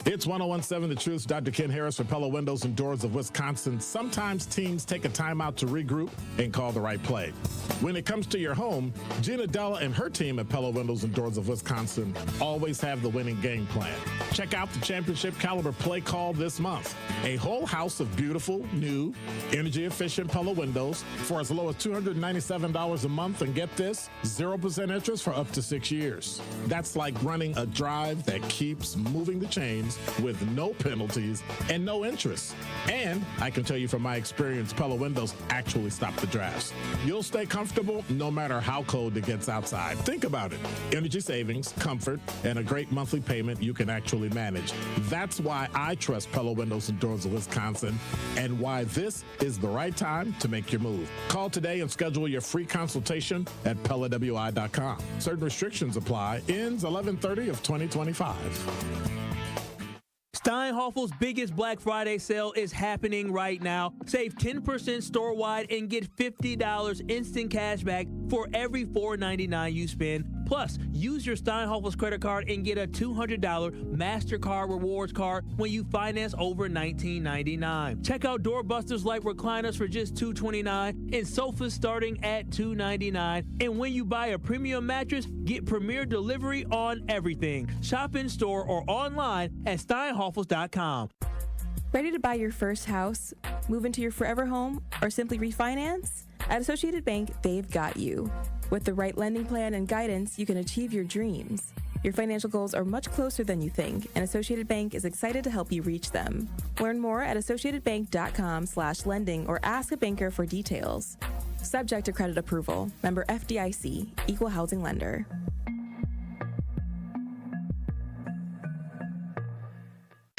It's 1017 The Truth's Dr. Ken Harris for Pella Windows and Doors of Wisconsin. Sometimes teams take a timeout to regroup and call the right play. When it comes to your home, Gina Della and her team at Pella Windows and Doors of Wisconsin always have the winning game plan. Check out the championship caliber play call this month. A whole house of beautiful, new, energy-efficient Pella windows for as low as $297 a month, and get this, 0% interest for up to 6 years. That's like running a drive that keeps moving the chains with no penalties and no interest. And I can tell you from my experience, Pella windows actually stop the drafts. You'll stay comfortable no matter how cold it gets outside. Think about it. Energy savings, comfort, and a great monthly payment you can actually manage. That's why I trust Pella Windows and Doors of Wisconsin, and why this is the right time to make your move. Call today and schedule your free consultation at PellaWI.com. Certain restrictions apply. Ends 11/30 of 2025.
Steinhoffel's biggest Black Friday sale is happening right now. Save 10% store-wide and get $50 instant cash back for every $4.99 you spend. Plus, use your Steinhoffel's credit card and get a $200 MasterCard rewards card when you finance over $19.99. Check out doorbusters like recliners for just $229 and sofas starting at $299. And when you buy a premium mattress, get premier delivery on everything. Shop in store or online at steinhoffels.com.
Ready to buy your first house, move into your forever home, or simply refinance? At Associated Bank, they've got you. With the right lending plan and guidance, you can achieve your dreams. Your financial goals are much closer than you think, and Associated Bank is excited to help you reach them. Learn more at associatedbank.com/lending or ask a banker for details. Subject to credit approval. Member FDIC. Equal housing lender.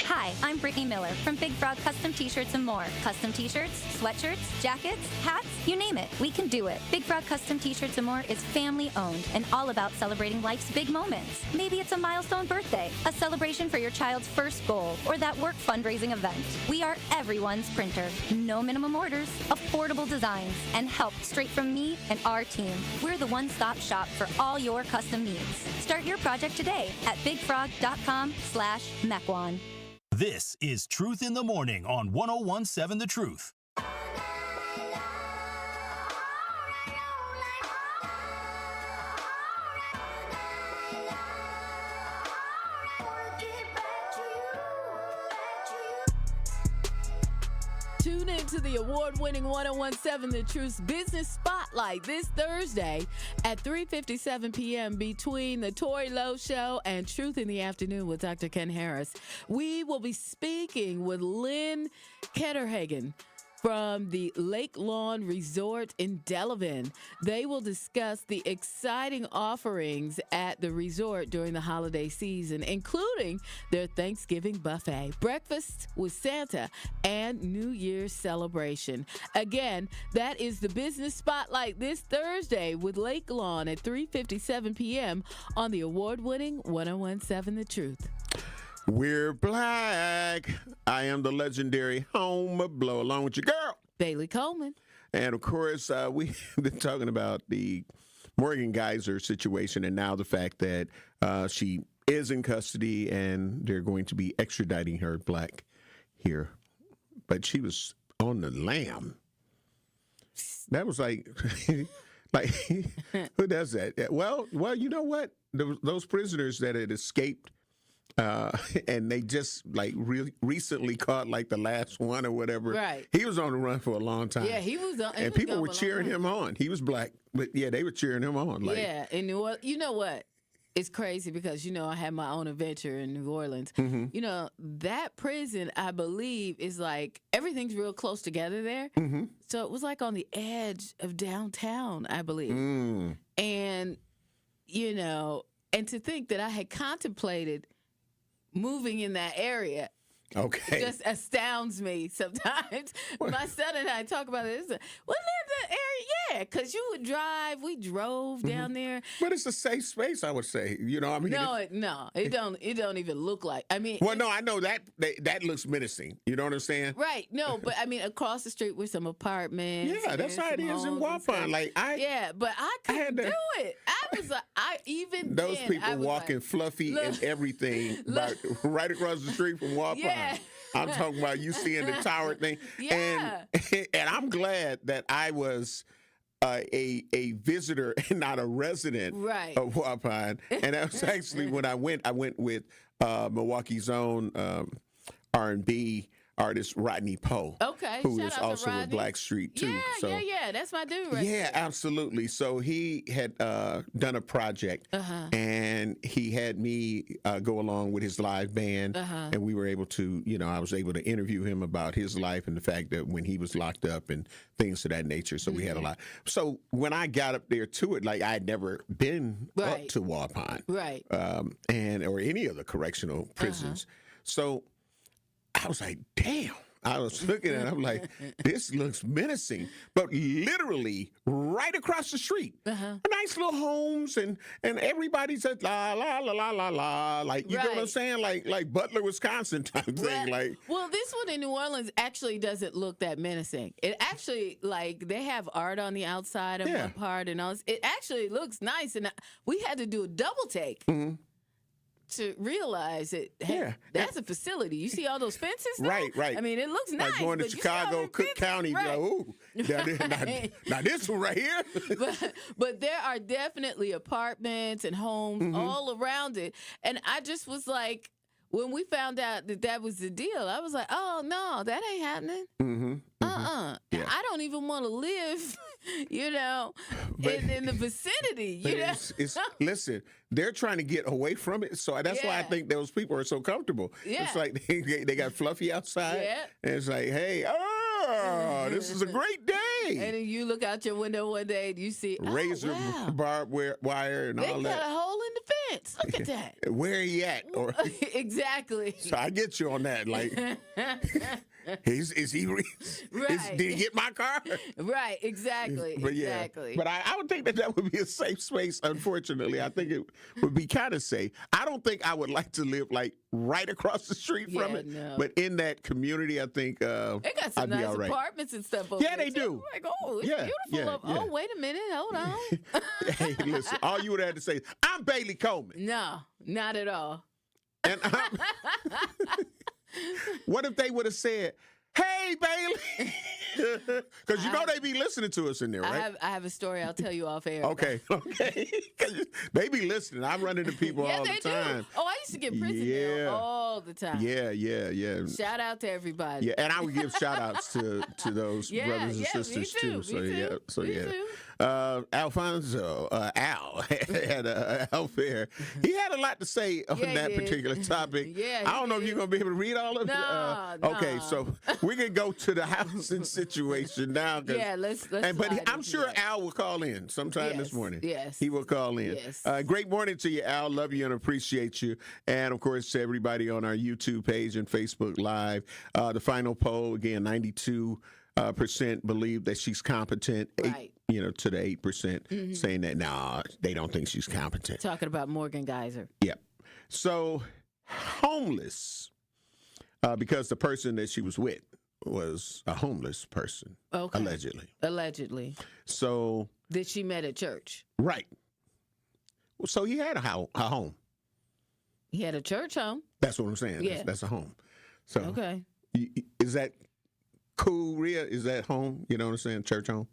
Hi, I'm Brittany Miller from Big Frog Custom T-Shirts and more. Custom T-shirts, sweatshirts, jackets, hats, you name it, we can do it. Big Frog Custom T-Shirts and more is family-owned and all about celebrating life's big moments. Maybe it's a milestone birthday, a celebration for your child's first goal, or that work fundraising event. We are everyone's printer. No minimum orders, affordable designs, and help straight from me and our team. We're the one-stop shop for all your custom needs. Start your project today at bigfrog.com/Mequon.
This is Truth in the Morning on 1017 The Truth.
Tune in to the award-winning 1017 The Truth's Business Spotlight this Thursday at 3:57 p.m. between the Tori Lowe Show and Truth in the Afternoon with Dr. Ken Harris. We will be speaking with Lynn Ketterhagen from the Lake Lawn Resort in Delavan. They will discuss the exciting offerings at the resort during the holiday season, including their Thanksgiving buffet, breakfast with Santa, and New Year's celebration. Again, that is the Business Spotlight this Thursday with Lake Lawn at 3:57 p.m. on the award-winning 1017 The Truth.
We're black. I am the legendary home of Blow, along with your girl,
Bailey Coleman.
And, of course, we've been talking about the Morgan Geyser situation, and now the fact that she is in custody and they're going to be extraditing her black here. But she was on the lam. That was like, who does that? Well, you know what? Those prisoners that had escaped, and they just recently caught the last one or whatever.
Right.
He was on the run for a long time.
Yeah, he was on.
And people were cheering him on. He was black, but yeah, they were cheering him on.
Yeah, and you know what? It's crazy because, I had my own adventure in New Orleans.
Mm-hmm.
That prison, I believe, is everything's real close together there.
Mm-hmm.
So it was on the edge of downtown, I believe.
Mm.
And, and to think that I had contemplated moving in that area.
Okay.
It just astounds me sometimes. My son and I talk about it. Wasn't that the area? Yeah, because you would drive. We drove down there.
But it's a safe space, I would say. You know, I mean.
It don't even look like. I mean.
Well, no, I know that looks menacing. You know what I'm saying?
Right. No, but I mean, across the street with some apartments.
Yeah, that's how it is in Waupun. Like
but I couldn't do it. I was like,
those people walking fluffy and everything right across the street from Waupun. Yeah. I'm talking about you seeing the tower thing.
Yeah.
And I'm glad that I was a visitor and not a resident of Waupun. And that was actually when I went with Milwaukee's own R&B artist Rodney Poe.
Okay.
Who is also with Blackstreet too.
Yeah, that's my dude right
there. Absolutely. So he had done a project and he had me go along with his live band and we were able to, I was able to interview him about his life and the fact that when he was locked up and things of that nature. So we had a lot. So when I got up there to it, like I had never been up to Waupun.
Right.
Or any of the correctional prisons. So I was like, damn. I was looking at it. I'm like, this looks menacing. But literally right across the street, nice little homes and everybody said la la la la la la. Like, you know what I'm saying? Like Butler, Wisconsin type thing. Like,
well, this one in New Orleans actually doesn't look that menacing. It actually, like, they have art on the outside of one part and all this. It actually looks nice. And we had to do a double take. To realize it, that's a facility. You see all those fences now?
Right.
I mean, it looks nice.
Like going to Chicago, Cook County, like, ooh, now this one right here.
but there are definitely apartments and homes all around it. And I just was like, when we found out that was the deal, I was like, oh, no, that ain't happening. Yeah. I don't even want to live, in the vicinity.
Listen, they're trying to get away from it. So that's why I think those people are so comfortable. Yeah. It's like they got fluffy outside. Yeah. And it's like, hey, this is a great day.
And then you look out your window one day and you see
razor barbed wire and all that.
They got a hole in the fence. Look at that.
Where are you at? Or
exactly.
So I get you on that. Like, is he? Did he get my car?
Right. Exactly.
But
exactly.
But I would think that would be a safe space. Unfortunately, I think it would be kind of safe. I don't think I would like to live like right across the street from it. No. But in that community, I think
they got some nice apartments and stuff over there.
They do.
Like, oh, it's beautiful. Oh, wait a minute. Hold on.
Hey, listen. All you would have to say is, I'm Bailey Coleman.
No, not at all.
And what if they would have said, hey, Bailey? Because they be listening to us in there, right?
I have a story I'll tell you off air.
Okay. They be listening. I run into people all the time.
Do. Oh, I used to get prison mail all the time.
Yeah.
Shout out to everybody.
Yeah, and I would give shout outs to those brothers and sisters too. Alfonso, Al had Al Fair. He had a lot to say on that particular topic.
Yeah,
I don't know if you're going to be able to read all of it.
No.
Okay, so we can go to the housing situation now.
Yeah, let's
but I'm sure Al will call in sometime this morning.
Yes.
He will call in.
Yes.
Great morning to you, Al. Love you and appreciate you. And, of course, to everybody on our YouTube page and Facebook Live. The final poll, again, 92% believe that she's competent.
Right.
To the 8% saying that, they don't think she's competent.
Talking about Morgan Geyser.
Yep. So, homeless, because the person that she was with was a homeless person, allegedly. So.
That she met at church.
Right. So he had a home.
He had a church home.
That's what I'm saying.
Yeah.
That's a home. So.
Okay.
Is that cool, Rhea? Is that home? You know what I'm saying? Church home?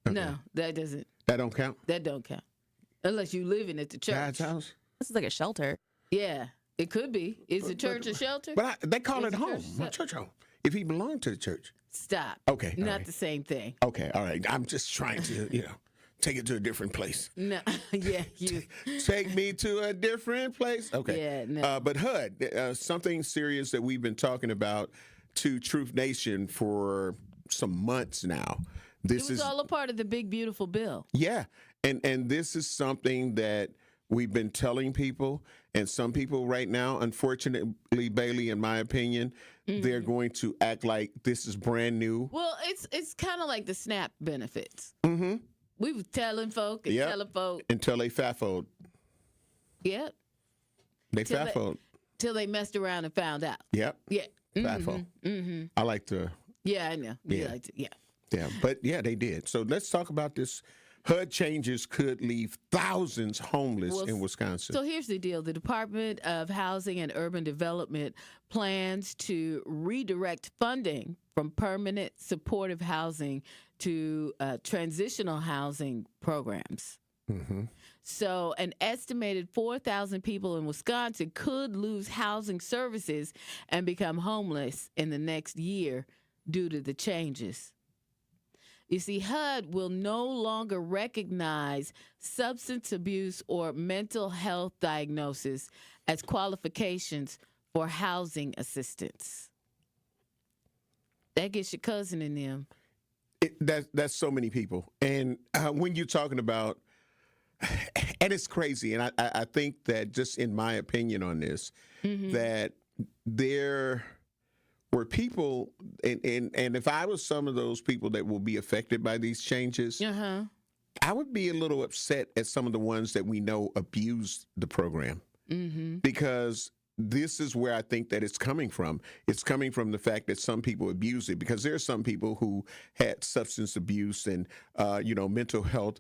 Okay.
No, that doesn't.
That don't count?
That don't count. Unless you living at the church.
God's house?
This is like a shelter.
Yeah, it could be. Is the church a shelter?
But they call it home, a church home. If he belonged to the church.
Stop.
Okay.
Not the same thing.
Okay, all right. I'm just trying to, take it to a different place.
No, yeah, you.
Take me to a different place. Okay.
Yeah, no.
But HUD, something serious that we've been talking about to Truth Nation for some months now.
This is all a part of the big, beautiful bill.
Yeah. And this is something that we've been telling people, and some people right now, unfortunately, Bailey, in my opinion, they're going to act like this is brand new.
Well, it's kind of like the SNAP benefits.
Mm-hmm.
We were telling folk and telling folk.
Until they fat-fold.
Yep.
They fat-fold.
Till they messed around and found out.
Yep.
Yeah.
Fat-fold.
Mm-hmm.
I like to.
Yeah, I know.
Yeah.
Yeah.
But they did. So let's talk about this. HUD changes could leave thousands homeless in Wisconsin.
So here's the deal. The Department of Housing and Urban Development plans to redirect funding from permanent supportive housing to transitional housing programs.
Mm-hmm.
So an estimated 4,000 people in Wisconsin could lose housing services and become homeless in the next year due to the changes. You see, HUD will no longer recognize substance abuse or mental health diagnosis as qualifications for housing assistance. That gets your cousin in them.
That's so many people. And when you're talking about, and it's crazy, and I think that just in my opinion on this, that there were people, and if I was some of those people that will be affected by these changes, I would be a little upset at some of the ones that we know abused the program. Because this is where I think that it's coming from. It's coming from the fact that some people abuse it, because there are some people who had substance abuse and, mental health,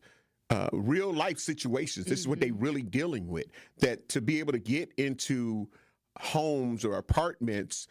real life situations. This is what they're really dealing with, that to be able to get into homes or apartments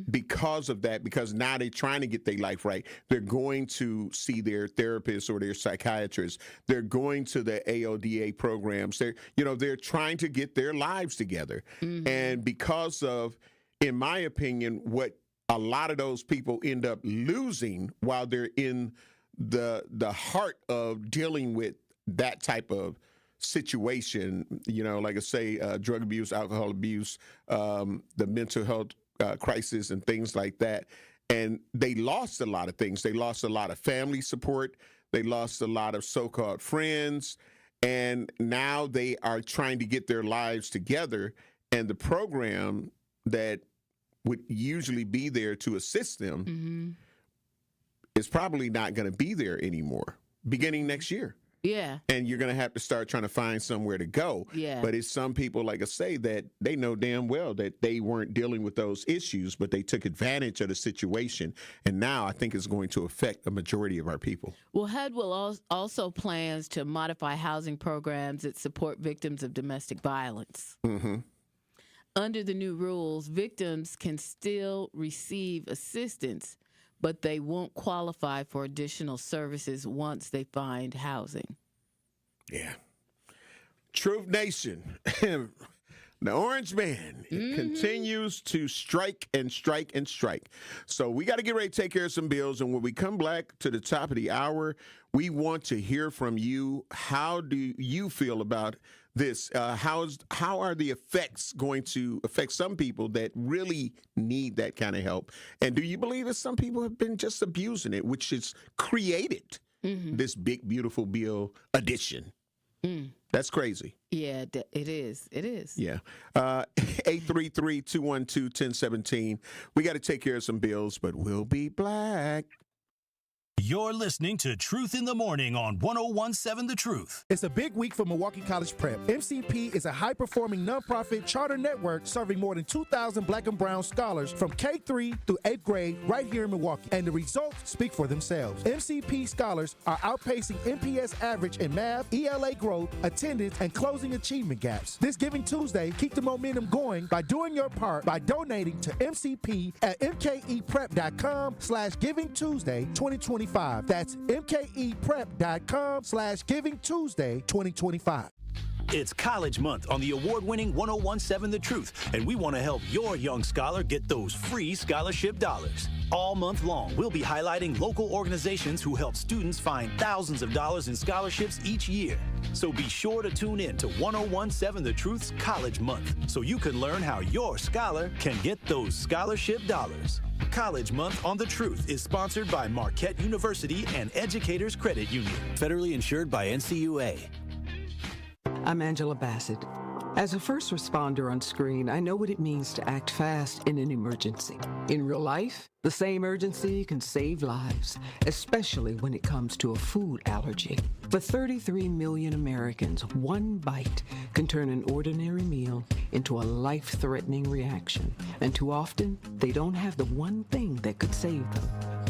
because of that, because now they're trying to get their life right. They're going to see their therapist or their psychiatrist. They're going to the AODA programs. They're trying to get their lives together. And because of, in my opinion, what a lot of those people end up losing while they're in the heart of dealing with that type of situation, like I say, drug abuse, alcohol abuse, the mental health crisis and things like that. And they lost a lot of things. They lost a lot of family support. They lost a lot of so-called friends. And now they are trying to get their lives together. And the program that would usually be there to assist them is probably not going to be there anymore beginning next year.
Yeah.
And you're going to have to start trying to find somewhere to go.
Yeah.
But it's some people, like I say, that they know damn well that they weren't dealing with those issues, but they took advantage of the situation. And now I think it's going to affect a majority of our people.
Well, HUD will also plans to modify housing programs that support victims of domestic violence. Under the new rules, victims can still receive assistance, but they won't qualify for additional services once they find housing.
Yeah. Truth Nation, the Orange Man continues to strike and strike and strike. So we got to get ready to take care of some bills. And when we come back to the top of the hour, we want to hear from you. How do you feel about this? How are the effects going to affect some people that really need that kind of help? And do you believe that some people have been just abusing it, which has created this big, beautiful bill addition? That's crazy.
Yeah, it is. It is.
Yeah. 833-212-1017. We got to take care of some bills, but we'll be back.
You're listening to Truth in the Morning on 101.7 The Truth.
It's a big week for Milwaukee College Prep. MCP is a high-performing nonprofit charter network serving more than 2,000 black and brown scholars from K-3 through 8th grade right here in Milwaukee. And the results speak for themselves. MCP scholars are outpacing MPS average in math, ELA growth, attendance, and closing achievement gaps. This Giving Tuesday, keep the momentum going by doing your part by donating to MCP at mkeprep.com/givingtuesday2025. That's mkeprep.com/givingtuesday2025.
It's College Month on the award-winning 101.7 The Truth, and we want to help your young scholar get those free scholarship dollars. All month long, we'll be highlighting local organizations who help students find thousands of dollars in scholarships each year. So be sure to tune in to 101.7 The Truth's College Month so you can learn how your scholar can get those scholarship dollars. College Month on The Truth is sponsored by Marquette University and Educators Credit Union. Federally insured by NCUA.
I'm Angela Bassett. As a first responder on screen, I know what it means to act fast in an emergency. In real life, the same urgency can save lives, especially when it comes to a food allergy. For 33 million Americans, one bite can turn an ordinary meal into a life-threatening reaction. And too often, they don't have the one thing that could save them: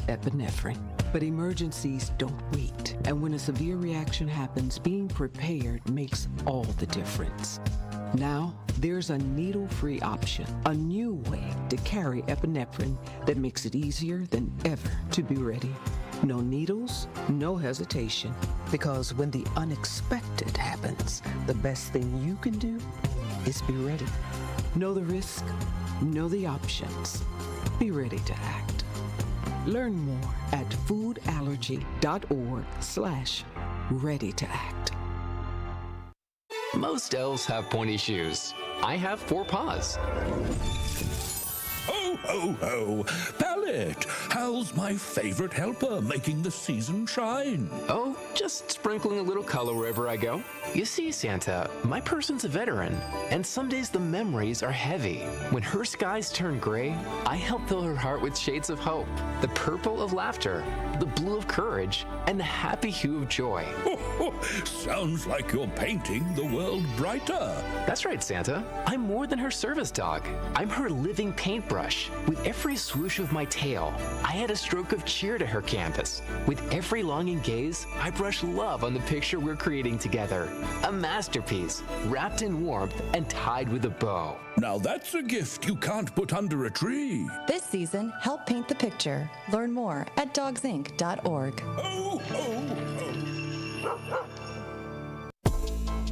epinephrine. But emergencies don't wait. And when a severe reaction happens, being prepared makes all the difference. Now, there's a needle-free option, a new way to carry epinephrine that makes it easier than ever to be ready. No needles, no hesitation. Because when the unexpected happens, the best thing you can do is be ready. Know the risk, know the options. Be ready to act. Learn more at foodallergy.org/ready to act.
Most elves have pointy shoes. I have 4 paws.
Ho, ho, ho! Pallet, how's my favorite helper making the season shine?
Oh, just sprinkling a little color wherever I go. You see, Santa, my person's a veteran, and some days the memories are heavy. When her skies turn gray, I help fill her heart with shades of hope, the purple of laughter, the blue of courage, and the happy hue of joy.
Sounds like you're painting the world brighter.
That's right, Santa. I'm more than her service dog. I'm her living paintbrush. With every swoosh of my tail, I add a stroke of cheer to her canvas. With every longing gaze, I brush love on the picture we're creating together. A masterpiece, wrapped in warmth and tied with a bow.
Now that's a gift you can't put under a tree.
This season, help paint the picture. Learn more at dogsinc.org.
Ho, ho, ho.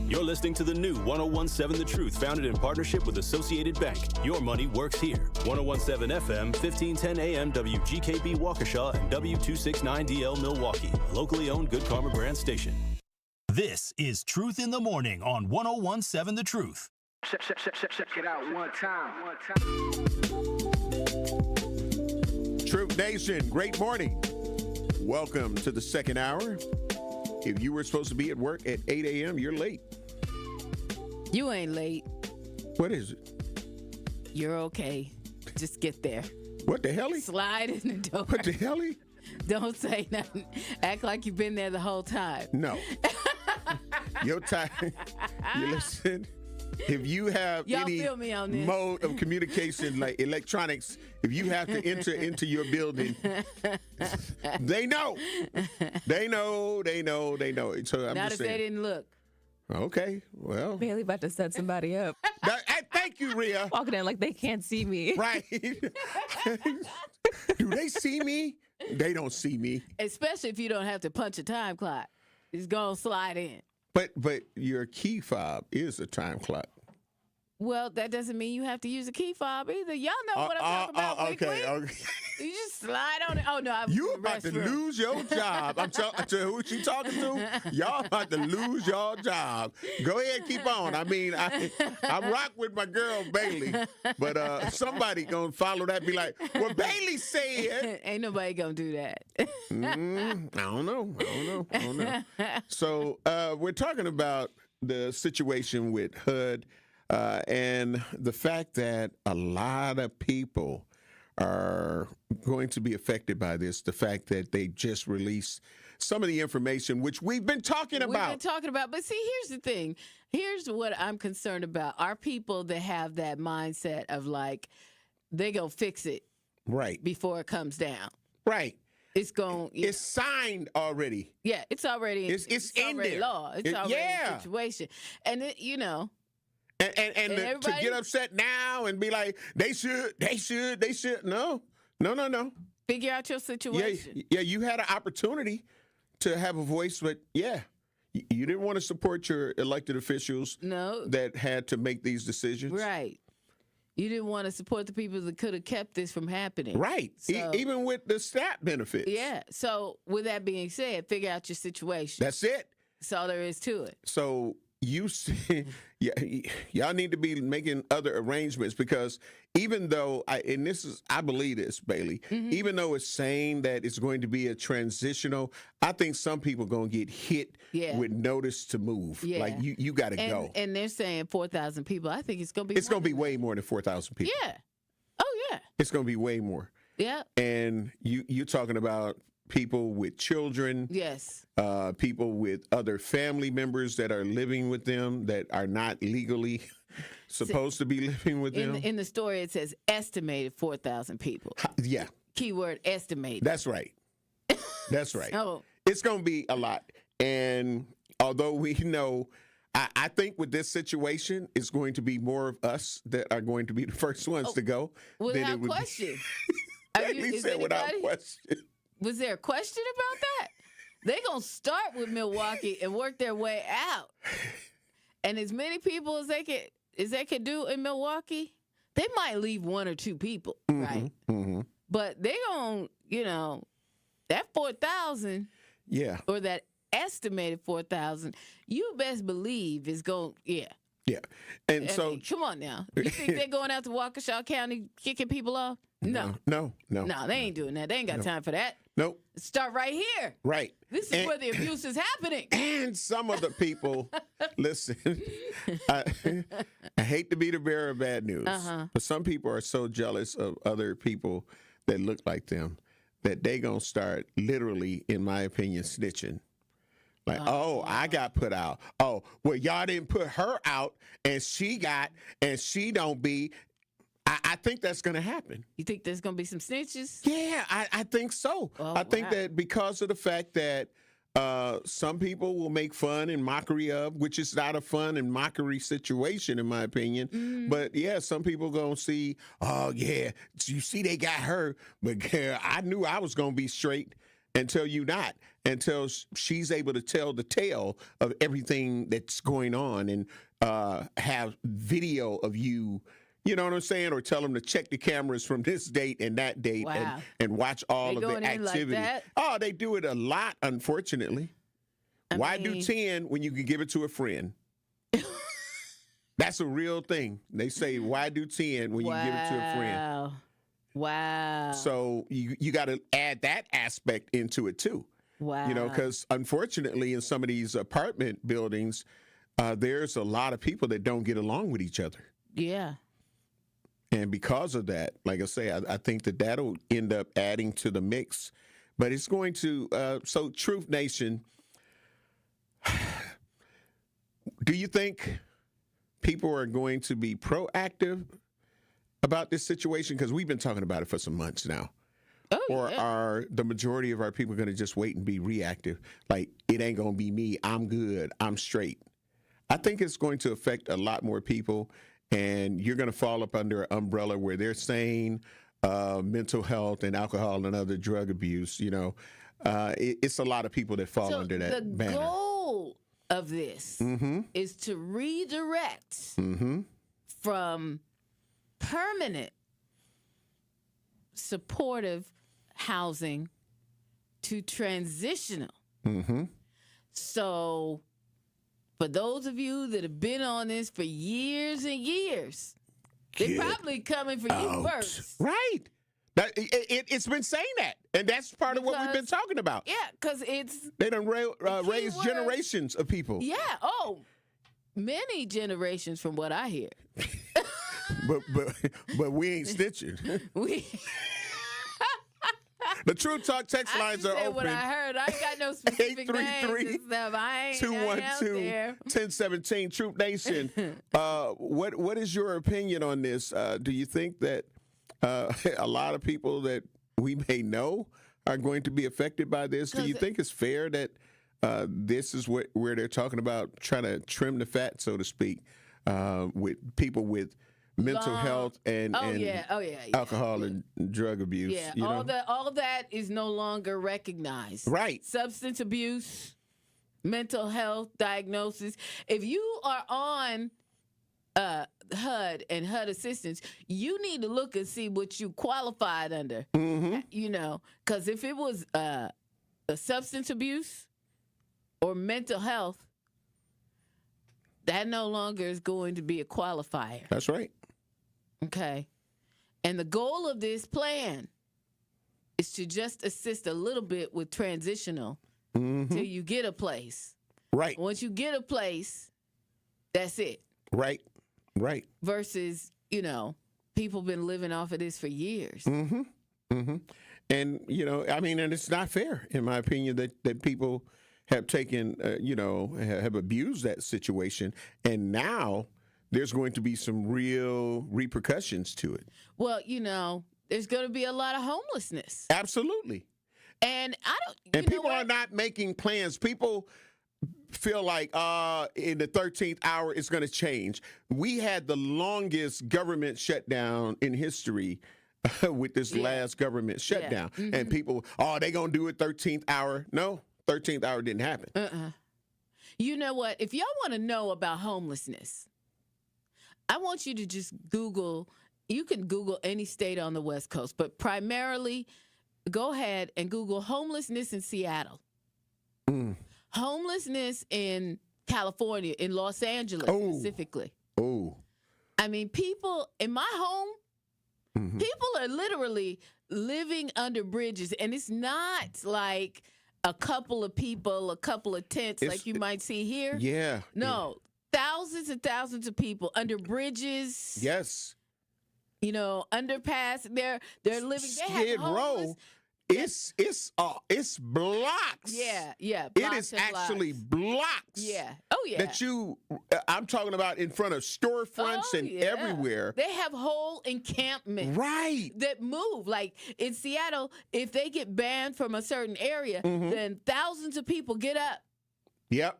You're listening to the new 101.7 The Truth, founded in partnership with Associated Bank. Your money works here. 101.7 FM, 1510 AM, WGKB Waukesha, and W269DL Milwaukee. Locally owned Good Karma brand station.
This is Truth in the Morning on 101.7 The Truth.
Check it out one time.
Truth Nation, great morning. Welcome to the second hour. If you were supposed to be at work at 8 a.m., you're late.
You ain't late.
What is it?
You're okay. Just get there.
What the hell?
Slide in the door.
What the hell?
Don't say nothing. Act like you've been there the whole time.
No. Your time. You listen. If you have any mode of communication like electronics, if you have to enter into your building, they know. They know. So I'm
Not
just
if
saying.
they didn't look.
Okay, well.
Bailey about to set somebody up.
Thank you, Rhea.
Walking in like they can't see me.
Right. Do they see me? They don't see me.
Especially if you don't have to punch a time clock. It's going to slide in.
But your key fob is a time clock.
Well, that doesn't mean you have to use a key fob either. Y'all know what I'm talking about.
Okay.
You just slide on it. Oh, no.
You about to lose your job. I'm telling who she talking to. Y'all about to lose your job. Go ahead, keep on. I mean, I rock with my girl Bailey, but somebody gonna follow that and be like, well, Bailey said.
Ain't nobody gonna do that.
I don't know. So we're talking about the situation with HUD and the fact that a lot of people are going to be affected by this, the fact that they just released some of the information which we've been talking about.
But see, here's the thing. Here's what I'm concerned about. Are people that have that mindset of like, they gonna fix it
right
before it comes down.
Right.
It's
It's signed already.
Yeah, it's already
it's in
already
there.
law. It's already a situation. And it,
And to get upset now and be like, they should. No.
Figure out your situation.
Yeah, you had an opportunity to have a voice, but you didn't want to support your elected officials that had to make these decisions.
Right. You didn't want to support the people that could have kept this from happening.
Right.
So,
even with the SNAP benefits.
Yeah. So with that being said, figure out your situation.
That's it.
That's all there is to it.
So you see, y'all need to be making other arrangements, because even though I believe this, Bailey, even though it's saying that it's going to be a transitional, I think some people going to get hit with notice to move.
Yeah.
Like you got to go.
And they're saying 4,000 people. I think it's going to be.
It's going to be way more than 4,000 people.
Yeah. Oh yeah.
It's going to be way more.
Yeah.
And you're talking about people with children.
Yes.
People with other family members that are living with them that are not legally supposed to be living with them.
In the story, it says estimated 4,000 people.
Yeah.
Keyword estimated.
That's right. That's right.
So,
it's going to be a lot. And although we know, I think with this situation, it's going to be more of us that are going to be the first ones to go.
Without question.
Without question.
Was there a question about that? They're going to start with Milwaukee and work their way out. And as many people as they can do in Milwaukee, they might leave one or two people, right?
Mm-hmm.
But they're going to, that 4,000 or that estimated 4,000, you best believe is going,
Yeah. And so,
come on now. You think they're going out to Waukesha County kicking people off? No, they ain't doing that. They ain't got time for that.
Nope.
Start right here.
Right.
This is where the abuse is happening.
And some of the people, listen, I hate to be the bearer of bad news, but some people are so jealous of other people that look like them that they going to start literally, in my opinion, snitching. Like, I got put out. Oh, well, y'all didn't put her out, and she don't be. I think that's going to happen.
You think there's going to be some snitches?
Yeah, I think so. I think that because of the fact that some people will make fun and mockery of, which is not a fun and mockery situation, in my opinion. But, yeah, some people going to see, oh, yeah, you see they got her. But I knew I was going to be straight until she's able to tell the tale of everything that's going on and have video of you. You know what I'm saying? Or tell them to check the cameras from this date and that date and watch all of the activity.
Like
oh, they do it a lot, unfortunately. Why do 10 when you can give it to a friend? That's a real thing. They say, why do 10 when you can give it to a friend?
Wow.
So you got to add that aspect into it, too.
Wow.
You know, because unfortunately, in some of these apartment buildings, there's a lot of people that don't get along with each other.
Yeah.
And because of that, like I say, I think that'll end up adding to the mix. But it's going to, so Truth Nation, do you think people are going to be proactive about this situation? Because we've been talking about it for some months now. Or are the majority of our people going to just wait and be reactive? Like, it ain't going to be me. I'm good. I'm straight. I think it's going to affect a lot more people. And you're going to fall up under an umbrella where they're saying mental health and alcohol and other drug abuse. You know, it's a lot of people that fall under that banner.
The goal of this is to redirect from permanent supportive housing to transitional. So for those of you that have been on this for years and years, they're probably coming for you first.
Right. It's been saying that. And that's part of what we've been talking about.
Yeah, because it's...
They done raised generations of people.
Yeah. Oh, many generations from what I hear.
but we ain't snitching. The True Talk text lines are open.
What I heard, I ain't got no specific names and stuff. I ain't
212-1017. Truth Nation, what is your opinion on this? Do you think that a lot of people that we may know are going to be affected by this? Do you think it's fair that this is where they're talking about trying to trim the fat, so to speak, with people with mental health and alcohol and drug abuse?
Yeah,
you know?
all that is no longer recognized.
Right.
Substance abuse, mental health diagnosis. If you are on HUD and HUD assistance, you need to look and see what you qualified under. You know, because if it was a substance abuse or mental health, that no longer is going to be a qualifier.
That's right.
Okay. And the goal of this plan is to just assist a little bit with transitional till you get a place.
Right.
Once you get a place, that's it.
Right.
Versus, people been living off of this for years.
And, and it's not fair, in my opinion, that people have taken, have abused that situation. And now there's going to be some real repercussions to it.
Well, there's going to be a lot of homelessness.
Absolutely.
And
people are not making plans. People feel like in the 13th hour it's going to change. We had the longest government shutdown in history with this last government shutdown. And people, they're going to do it 13th hour. No, 13th hour didn't happen.
You know what? If y'all want to know about homelessness, I want you to just Google. You can Google any state on the West Coast, but primarily go ahead and Google homelessness in Seattle. Homelessness in California, in Los Angeles specifically. I mean, people in my home, people are literally living under bridges, and it's not like a couple of people, a couple of tents like you might see here.
Yeah.
No, thousands and thousands of people under bridges.
Yes.
Underpass. They're living.
Skid Row. It's blocks.
Yeah.
It is actually blocks.
Yeah. Oh yeah.
I'm talking about in front of storefronts and everywhere.
They have whole encampments.
Right.
That move. Like in Seattle, if they get banned from a certain area, then thousands of people get up.
Yep.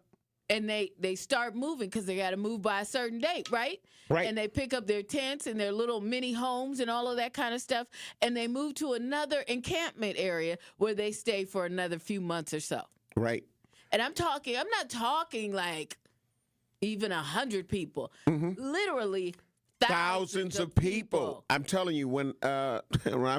And they start moving because they got to move by a certain date, right?
Right.
And they pick up their tents and their little mini homes and all of that kind of stuff, and they move to another encampment area where they stay for another few months or so.
Right.
And I'm not talking like even 100 people. Literally thousands of people.
I'm telling you, when I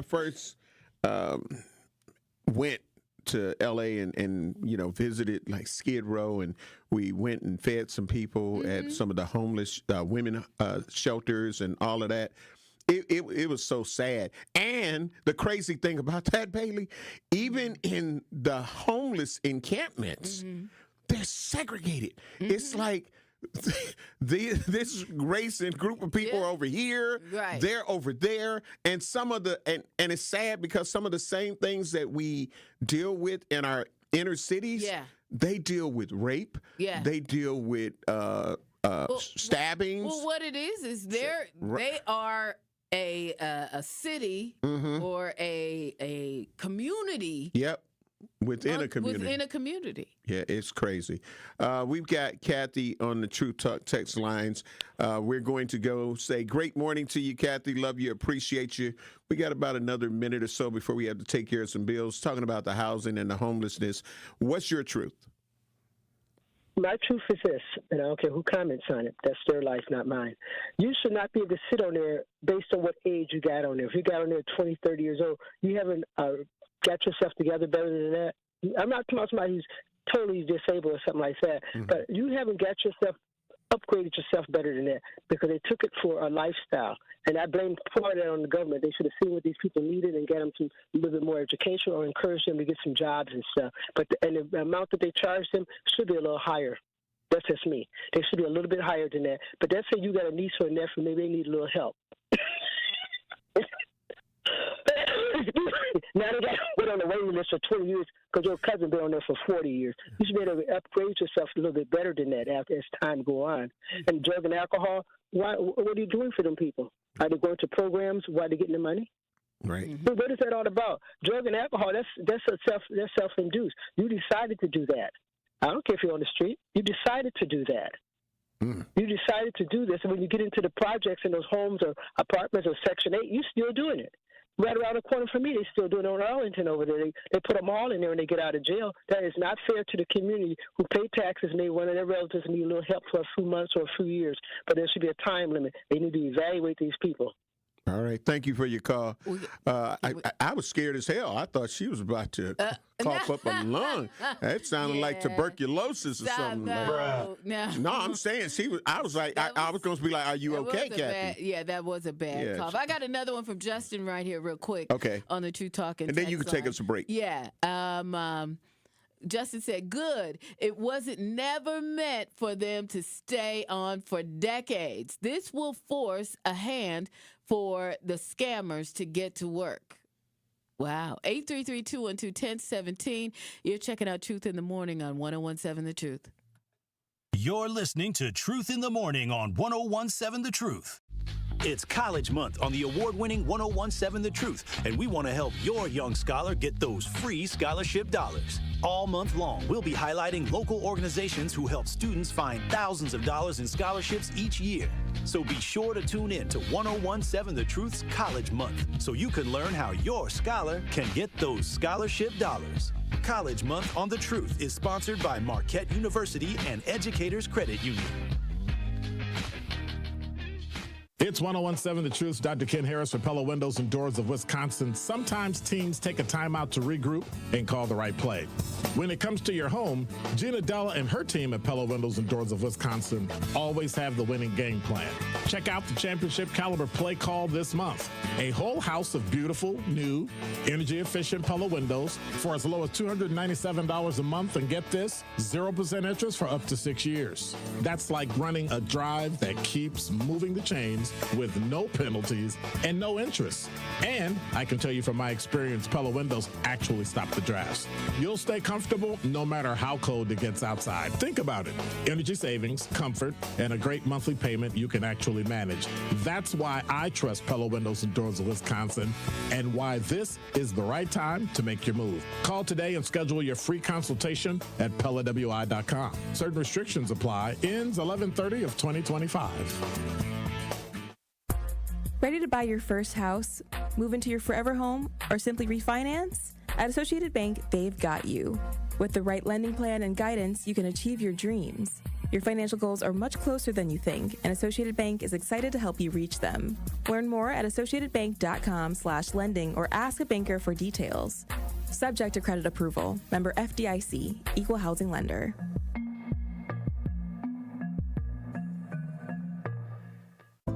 first went to LA and visited like Skid Row, and we went and fed some people at some of the homeless women shelters and all of that. It was so sad. And the crazy thing about that, Bailey, even in the homeless encampments, they're segregated. It's like this race and group of people are over here, they're over there, and some of the and it's sad because some of the same things that we deal with in our inner cities, they deal with rape, they deal with stabbings.
Well, what it is they are a city or a community.
Yep. Within a community. Yeah, it's crazy. We've got Kathy on the True Talk text lines. We're going to go say great morning to you, Kathy. Love you, appreciate you. We got about another minute or so before we have to take care of some bills. Talking about the housing and the homelessness. What's your truth?
My truth is this, and I don't care who comments on it. That's their life, not mine. You should not be able to sit on there based on what age you got on there. If you got on there 20, 30 years old, you haven't got yourself together better than that. I'm not talking about somebody who's totally disabled or something like that, but you haven't got yourself upgraded yourself better than that because they took it for a lifestyle. And I blame part of that on the government. They should have seen what these people needed and get them to a little bit more education or encourage them to get some jobs and stuff. But the amount that they charge them should be a little higher. That's just me. They should be a little bit higher than that. But let's say you got a niece or a nephew, maybe they need a little help. Now they got to put on the waiting list for 20 years because your cousin been on there for 40 years. You should be able to upgrade yourself a little bit better than that as time go on. And drug and alcohol, what are you doing for them people? Are they going to programs? Why are they getting the money?
Right.
But what is that all about? Drug and alcohol, that's self-induced. You decided to do that. I don't care if you're on the street. You decided to do that. You decided to do this. And when you get into the projects in those homes or apartments or Section 8, you're still doing it. Right around the corner from me, they still doing it on Arlington over there. They put them all in there when they get out of jail. That is not fair to the community who pay taxes and one of their relatives need a little help for a few months or a few years. But there should be a time limit. They need to evaluate these people.
All right. Thank you for your call. I was scared as hell. I thought she was about to cough up a lung. That sounded like tuberculosis or something.
No,
I'm saying she was. I was like, I was going to be like, "Are you okay, Kathy?"
That was a bad cough. I got another one from Justin right here, real quick.
Okay.
On the True Talking.
And then you can take us a break.
Yeah. Justin said, good. It wasn't never meant for them to stay on for decades. This will force a hand for the scammers to get to work. Wow. 833-212-1017. You're checking out Truth in the Morning on 1017 The Truth.
You're listening to Truth in the Morning on 1017 The Truth.
It's College Month on the award-winning 1017 The Truth, and we want to help your young scholar get those free scholarship dollars. All month long, we'll be highlighting local organizations who help students find thousands of dollars in scholarships each year. So be sure to tune in to 1017 The Truth's College Month so you can learn how your scholar can get those scholarship dollars. College Month on The Truth is sponsored by Marquette University and Educators Credit Union.
It's 1017 The Truth. Dr. Ken Harris for Pella Windows and Doors of Wisconsin. Sometimes teams take a timeout to regroup and call the right play. When it comes to your home, Gina Della and her team at Pella Windows and Doors of Wisconsin always have the winning game plan. Check out the championship caliber play call this month. A whole house of beautiful, new, energy-efficient Pella windows for as low as $297 a month. And get this, 0% interest for up to 6 years. That's like running a drive that keeps moving the chains with no penalties and no interest. And I can tell you from my experience, Pella windows actually stop the drafts. You'll stay comfortable no matter how cold it gets outside. Think about it. Energy savings, comfort, and a great monthly payment you can actually manage. That's why I trust Pella Windows and Doors of Wisconsin, and why this is the right time to make your move. Call today and schedule your free consultation at PellaWI.com. Certain restrictions apply. Ends 11/30 of 2025.
Ready to buy your first house, move into your forever home, or simply refinance? At Associated Bank, they've got you. With the right lending plan and guidance, you can achieve your dreams. Your financial goals are much closer than you think, and Associated Bank is excited to help you reach them. Learn more at associatedbank.com/lending or ask a banker for details. Subject to credit approval. Member FDIC, Equal Housing Lender.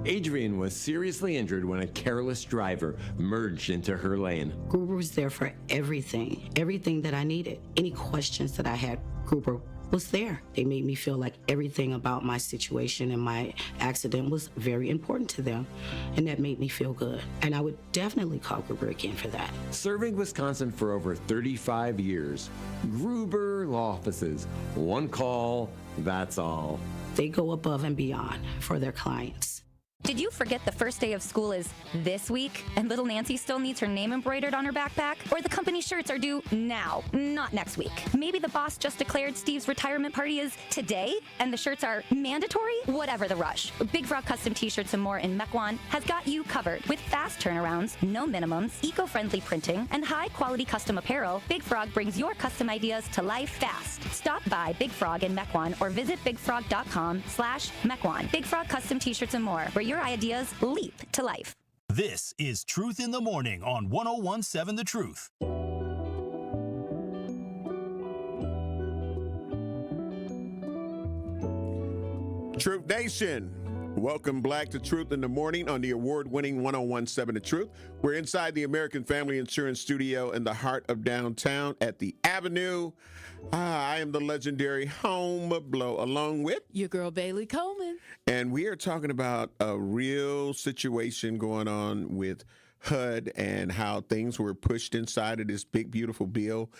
Adrian was seriously injured when a careless driver merged into her lane.
Gruber was there for everything that I needed. Any questions that I had, Gruber was there. They made me feel like everything about my situation and my accident was very important to them, and that made me feel good. And I would definitely call Gruber again for that.
Serving Wisconsin for over 35 years, Gruber Law Offices. One call, that's all.
They go above and beyond for their clients.
Did you forget the first day of school is this week and little Nancy still needs her name embroidered on her backpack? Or the company shirts are due now, not next week? Maybe the boss just declared Steve's retirement party is today and the shirts are mandatory? Whatever the rush. Big Frog Custom T-Shirts and more in Mequon has got you covered. With fast turnarounds, no minimums, eco-friendly printing, and high-quality custom apparel, Big Frog brings your custom ideas to life fast. Stop by Big Frog in Mequon or visit bigfrog.com/Mequon. Big Frog Custom T-Shirts and more, where your ideas leap to life.
This is Truth in the Morning on 1017 The Truth.
Truth Nation, welcome back to Truth in the Morning on the award-winning 1017 The Truth. We're inside the American Family Insurance Studio in the heart of downtown at the Avenue. I am the legendary home of Blow, along with
your girl Bailey Coleman.
And we are talking about a real situation going on with HUD and how things were pushed inside of this big, beautiful bill.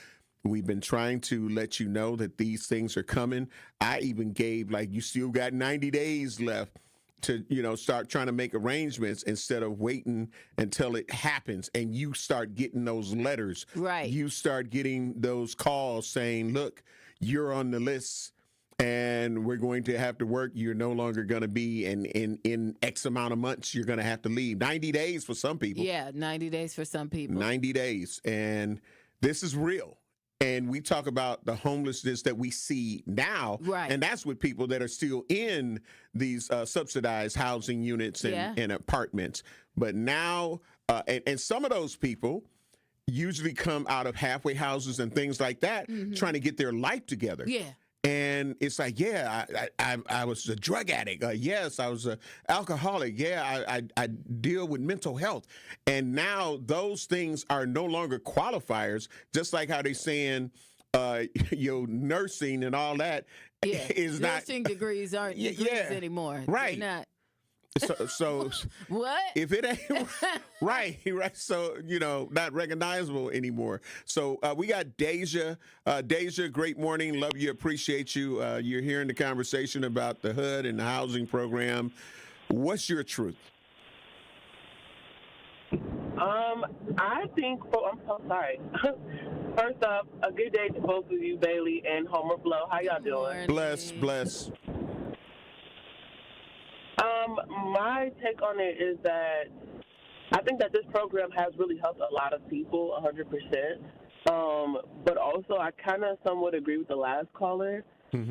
We've been trying to let you know that these things are coming. I even gave, you still got 90 days left to, start trying to make arrangements instead of waiting until it happens and you start getting those letters.
Right.
You start getting those calls saying, look, you're on the list and we're going to have to work. You're no longer going to be in X amount of months. You're going to have to leave. 90 days for some people.
Yeah, 90 days for some people.
90 days. And this is real. And we talk about the homelessness that we see now,
Right.
and that's with people that are still in these subsidized housing units and apartments. But now, and some of those people usually come out of halfway houses and things like that, trying to get their life together.
Yeah.
And it's like, I was a drug addict. Yes, I was an alcoholic. Yeah, I deal with mental health. And now those things are no longer qualifiers, just like how they're saying nursing and all that is not.
Nursing degrees aren't degrees anymore.
Right.
They're not.
So
what?
If it ain't right, so not recognizable anymore. So we got Deja. Deja, great morning. Love you, appreciate you. You're hearing the conversation about the HUD and the housing program. What's your truth?
I think. I'm so sorry. First off, a good day to both of you, Bailey and Homer Blow. How y'all doing?
Bless.
My take on it is that I think that this program has really helped a lot of people, 100%. But also, I kind of somewhat agree with the last caller,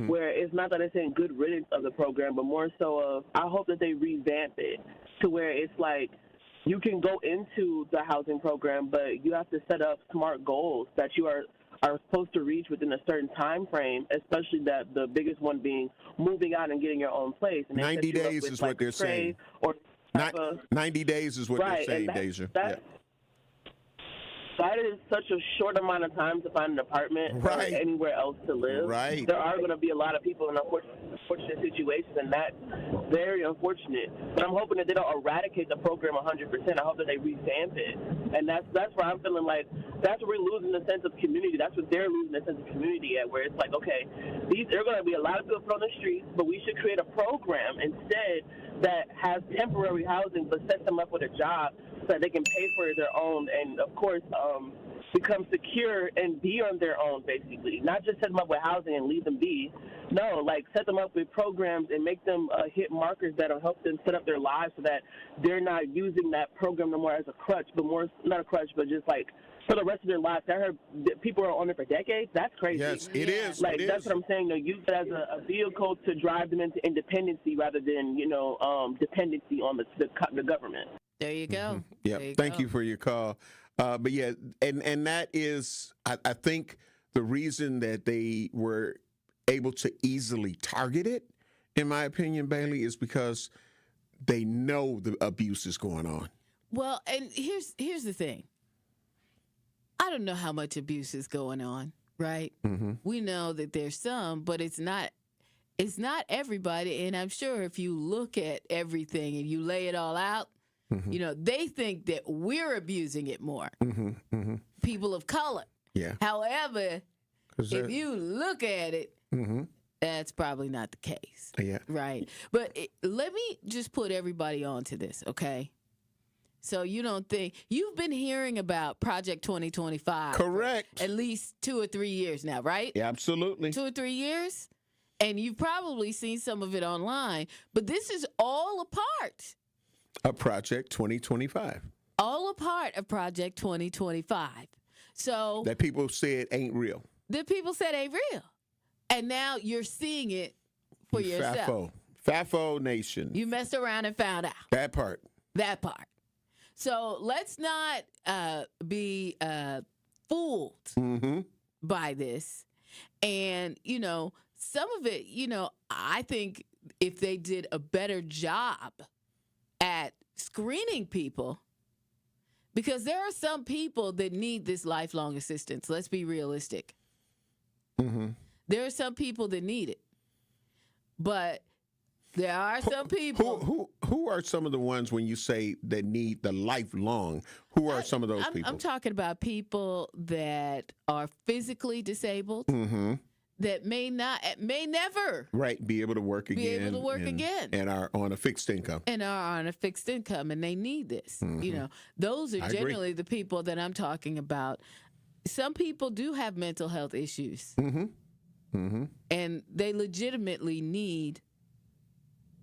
where it's not that it's saying good riddance of the program, but more so of I hope that they revamp it to where it's like you can go into the housing program, but you have to set up smart goals that you are supposed to reach within a certain time frame, especially that the biggest one being moving out and getting your own place. And
90 days is what they're saying. 90 days is what they're saying, Deja.
That is such a short amount of time to find an apartment or anywhere else to live.
Right.
There are going to be a lot of people in unfortunate situations, and that's very unfortunate. But I'm hoping that they don't eradicate the program 100%. I hope that they revamp it. And that's where I'm feeling like that's where we're losing the sense of community. That's what they're losing the sense of community at, where it's like, okay, there are going to be a lot of people put on the streets, but we should create a program instead that has temporary housing but sets them up with a job so that they can pay for their own and, of course, become secure and be on their own, basically. Not just set them up with housing and leave them be. No, like set them up with programs and make them hit markers that will help them set up their lives so that they're not using that program no more as a crutch, but more, not a crutch, but just like for the rest of their lives. I heard people are on it for decades. That's crazy.
Yes, it is.
Like,
it
that's
is.
what I'm saying. Use it as a vehicle to drive them into independency rather than, dependency on the government.
There you go.
Yeah. Thank you for your call. But yeah, and that is, I think, the reason that they were able to easily target it, in my opinion, Bailey, is because they know the abuse is going on.
Well, and here's the thing. I don't know how much abuse is going on, right? We know that there's some, but it's not everybody. And I'm sure if you look at everything and you lay it all out, they think that we're abusing it more. People of color.
Yeah.
However, if you look at it, that's probably not the case.
Yeah.
Right. But let me just put everybody onto this, okay? So you don't think you've been hearing about Project 2025?
Correct.
For at least 2 or 3 years now, right?
Yeah, absolutely.
2 or 3 years, and you've probably seen some of it online. But this is all a part
of Project 2025.
All a part of Project 2025. So
that people said ain't real.
That people said ain't real, and now you're seeing it for yourself.
FAFO Nation.
You messed around and found out.
That part.
So let's not be fooled by this. And, some of it, I think if they did a better job at screening people, because there are some people that need this lifelong assistance. Let's be realistic. There are some people that need it. But there are some people.
Who are some of the ones when you say that need the lifelong? Who are some of those people?
I'm talking about people that are physically disabled, that may never
be able to work
again.
And are on a fixed income.
And they need this. Those are generally the people that I'm talking about. Some people do have mental health issues. And they legitimately need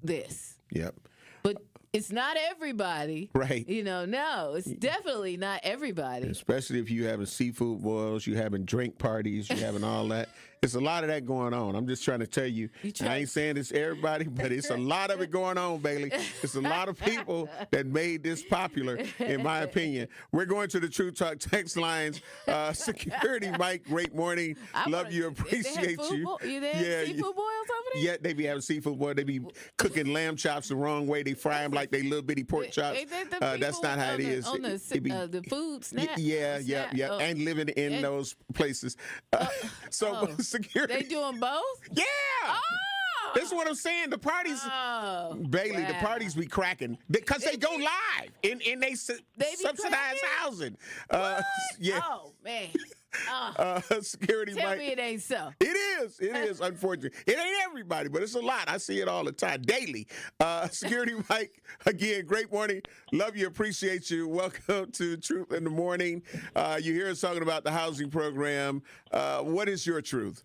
this.
Yep.
But It's not everybody.
Right.
No, it's definitely not everybody.
Especially if you're having seafood boils, you're having drink parties, you're having all that. It's a lot of that going on. I'm just trying to tell you. I ain't saying it's everybody, but it's a lot of it going on, Bailey. It's a lot of people that made this popular, in my opinion. We're going to the True Talk text lines. Security Mike, great morning. Love you, appreciate you.
Seafood boils over there?
Yeah, they be having seafood boils. They be cooking lamb chops the wrong way. They fry them like they little bitty pork chops. That's not how it is.
On the food snap.
Yeah.
Oh.
And living in those places. Security.
They doing both?
Yeah.
Oh.
That's what I'm saying. The parties, Bailey, the parties be cracking because they go live and they subsidize housing. Yeah.
Oh, man.
Security
Tell
Mike.
me it ain't so.
It is, unfortunately. It ain't everybody, but it's a lot. I see it all the time, daily. Security Mike, again, great morning. Love you, appreciate you. Welcome to Truth in the Morning. You hear us talking about the housing program. What is your truth?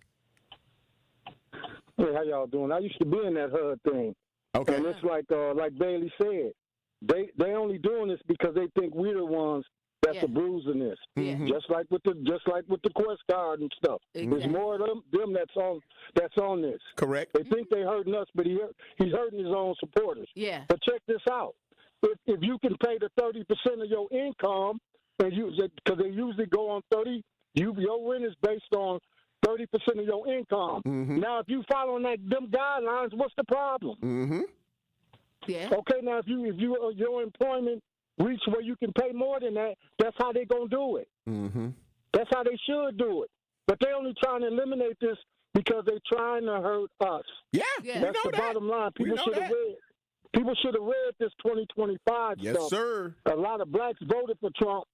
Hey, how y'all doing? I used to be in that HUD thing.
Okay.
And it's like Bailey said, they only doing this because they think we're the ones that's abusing this.
Mm-hmm.
Just like with the Quest Guard and stuff.
Exactly.
There's more of them that's on this.
Correct.
They think they hurting us, but he's hurting his own supporters.
Yeah.
But check this out. If you can pay the 30% of your income, and because they usually go on 30, your rent is based on 30% of your income.
Mm-hmm.
Now, if you following them guidelines, what's the problem?
Mm-hmm.
Yeah.
Okay, now if your employment reach where you can pay more than that, that's how they gonna do it.
Mm-hmm.
That's how they should do it. But they only trying to eliminate this because they're trying to hurt us.
Yeah,
that's the bottom line. People should have read. People should have read this 2025
yes,
stuff.
Sir.
A lot of blacks voted for Trump.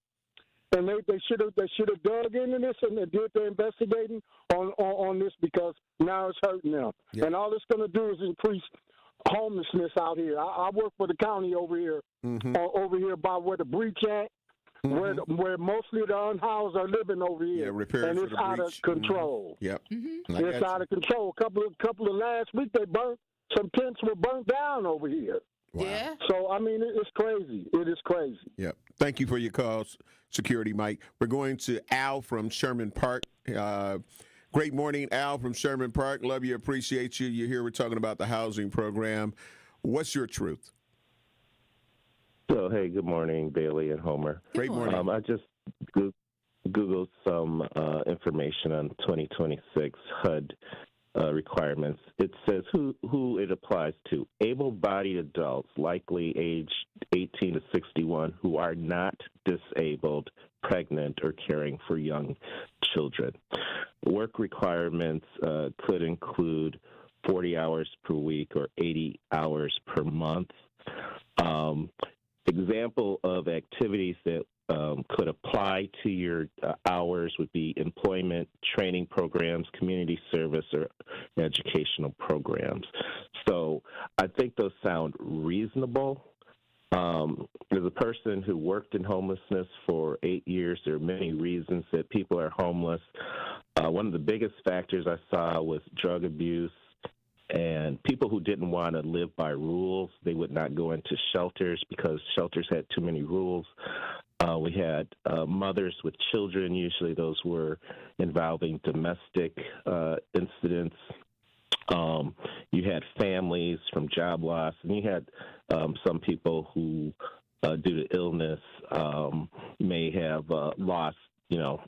And they should have dug into this and they did the investigating on this because now it's hurting them. Yep. And all it's going to do is increase homelessness out here. I work for the county over here, over here by where the breach at, where mostly the unhoused are living over here.
Yeah,
and it's out of control.
Yep.
It's out of control. Couple of last week some tents were burnt down over here.
Wow.
Yeah.
So I mean, it's crazy. It is crazy.
Yep. Thank you for your calls, Security Mike. We're going to Al from Sherman Park. Great morning, Al from Sherman Park. Love you, appreciate you. You're here. We're talking about the housing program. What's your truth?
So, hey, good morning, Bailey and Homer.
Great morning.
I just Googled some information on 2026 HUD requirements. It says who it applies to: able-bodied adults, likely aged 18 to 61, who are not disabled, pregnant, or caring for young children. Work requirements could include 40 hours per week or 80 hours per month. Example of activities that could apply to your hours would be employment, training programs, community service, or educational programs. So I think those sound reasonable. As a person who worked in homelessness for 8 years, there are many reasons that people are homeless. One of the biggest factors I saw was drug abuse. And people who didn't want to live by rules, they would not go into shelters because shelters had too many rules. We had mothers with children. Usually those were involving domestic incidents. You had families from job loss, and you had some people who, due to illness, may have lost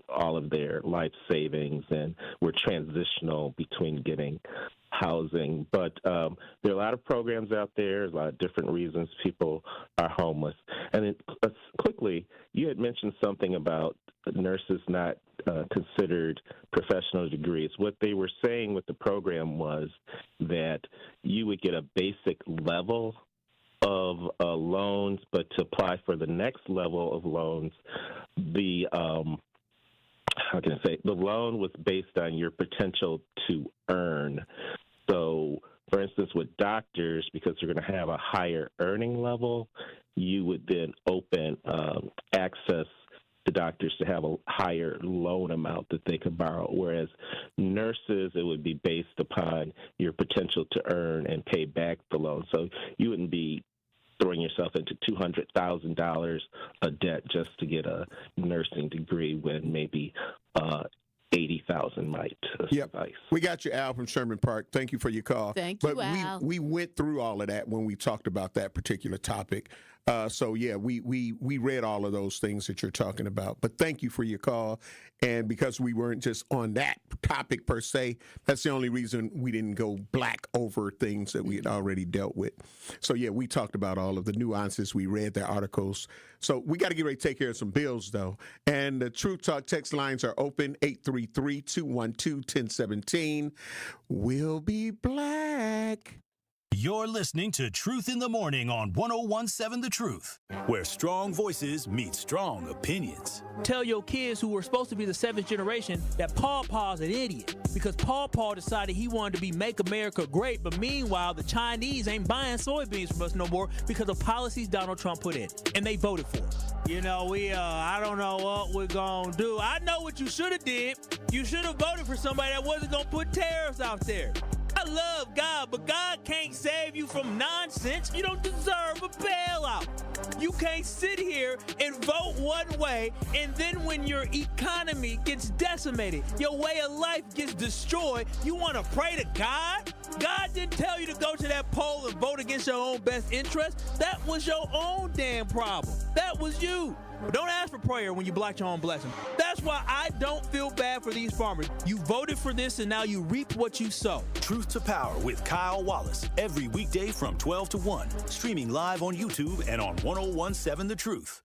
all of their life savings and were transitional between getting housing. But there are a lot of programs out there, a lot of different reasons people are homeless. And then quickly, you had mentioned something about nurses not considered professional degrees. What they were saying with the program was that you would get a basic level of loans, but to apply for the next level of loans, the the loan was based on your potential to earn. So, for instance, with doctors, because they're going to have a higher earning level, you would then open access to doctors to have a higher loan amount that they could borrow, whereas nurses, it would be based upon your potential to earn and pay back the loan. So you wouldn't be throwing yourself into $200,000 a debt just to get a nursing degree when maybe $80,000 might suffice.
We got you, Al, from Sherman Park. Thank you for your call.
Thank you, Al.
We went through all of that when we talked about that particular topic. We read all of those things that you're talking about. But thank you for your call. And because we weren't just on that topic per se, that's the only reason we didn't go black over things that we had already dealt with. So, we talked about all of the nuances. We read the articles. So we got to get ready to take care of some bills, though. And the Truth Talk text lines are open, 833-212-1017. We'll be black.
You're listening to Truth in the Morning on 101.7 The Truth,
where strong voices meet strong opinions.
Tell your kids who were supposed to be the seventh generation that Paw Paw's an idiot because Paw Paw decided he wanted to be Make America Great, but meanwhile, the Chinese ain't buying soybeans from us no more because of policies Donald Trump put in, and they voted for us. I don't know what we're going to do. I know what you should have did. You should have voted for somebody that wasn't going to put tariffs out there. I love God, but God can't save you from nonsense. You don't deserve a bailout. You can't sit here and vote one way, and then when your economy gets decimated, your way of life gets destroyed, you want to pray to God? God didn't tell you to go to that poll and vote against your own best interest. That was your own damn problem. That was you. But don't ask for prayer when you block your own blessing. That's why I don't feel bad for these farmers. You voted for this, and now you reap what you sow.
Truth to Power with Kyle Wallace, every weekday from 12 to 1, streaming live on YouTube and on 101.7 The Truth.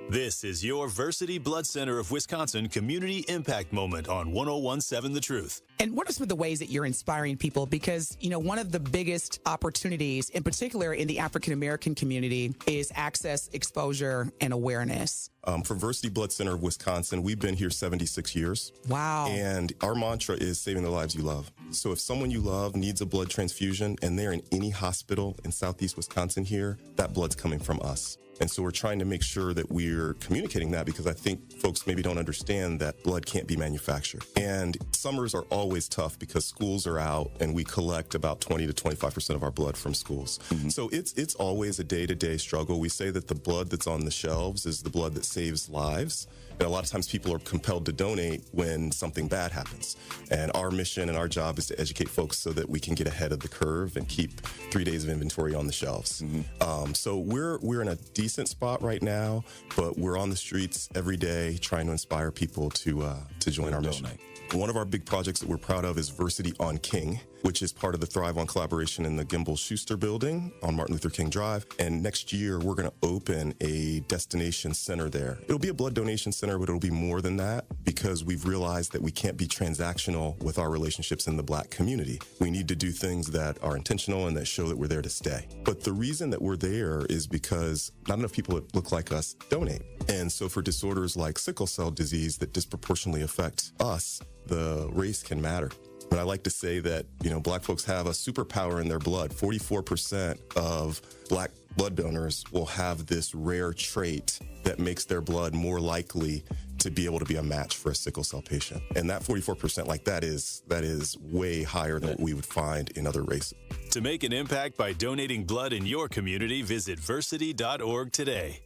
This is your Versity Blood Center of Wisconsin Community Impact Moment on 101.7 The Truth.
And what are some of the ways that you're inspiring people? Because, one of the biggest opportunities, in particular in the African-American community, is access, exposure, and awareness.
For Versity Blood Center of Wisconsin, we've been here 76 years.
Wow.
And our mantra is saving the lives you love. So if someone you love needs a blood transfusion and they're in any hospital in Southeast Wisconsin here, that blood's coming from us. And so we're trying to make sure that we're communicating that because I think folks maybe don't understand that blood can't be manufactured. And summers are always tough because schools are out and we collect about 20 to 25% of our blood from schools. Mm-hmm. So it's always a day-to-day struggle. We say that the blood that's on the shelves is the blood that saves lives. And a lot of times people are compelled to donate when something bad happens. And our mission and our job is to educate folks so that we can get ahead of the curve and keep 3 days of inventory on the shelves. Mm-hmm. So we're in a decent spot right now, but we're on the streets every day trying to inspire people to join our mission. One of our big projects that we're proud of is Versity on King, which is part of the Thrive On collaboration in the Gimbel Schuster building on Martin Luther King Drive. And next year, we're going to open a destination center there. It'll be a blood donation center, but it'll be more than that because we've realized that we can't be transactional with our relationships in the Black community. We need to do things that are intentional and that show that we're there to stay. But the reason that we're there is because not enough people that look like us donate. And so for disorders like sickle cell disease that disproportionately affect us, the race can matter. But I like to say that, Black folks have a superpower in their blood. 44% of Black blood donors will have this rare trait that makes their blood more likely to be able to be a match for a sickle cell patient. And that 44%, that is way higher than what we would find in other races.
To make an impact by donating blood in your community, visit versity.org today.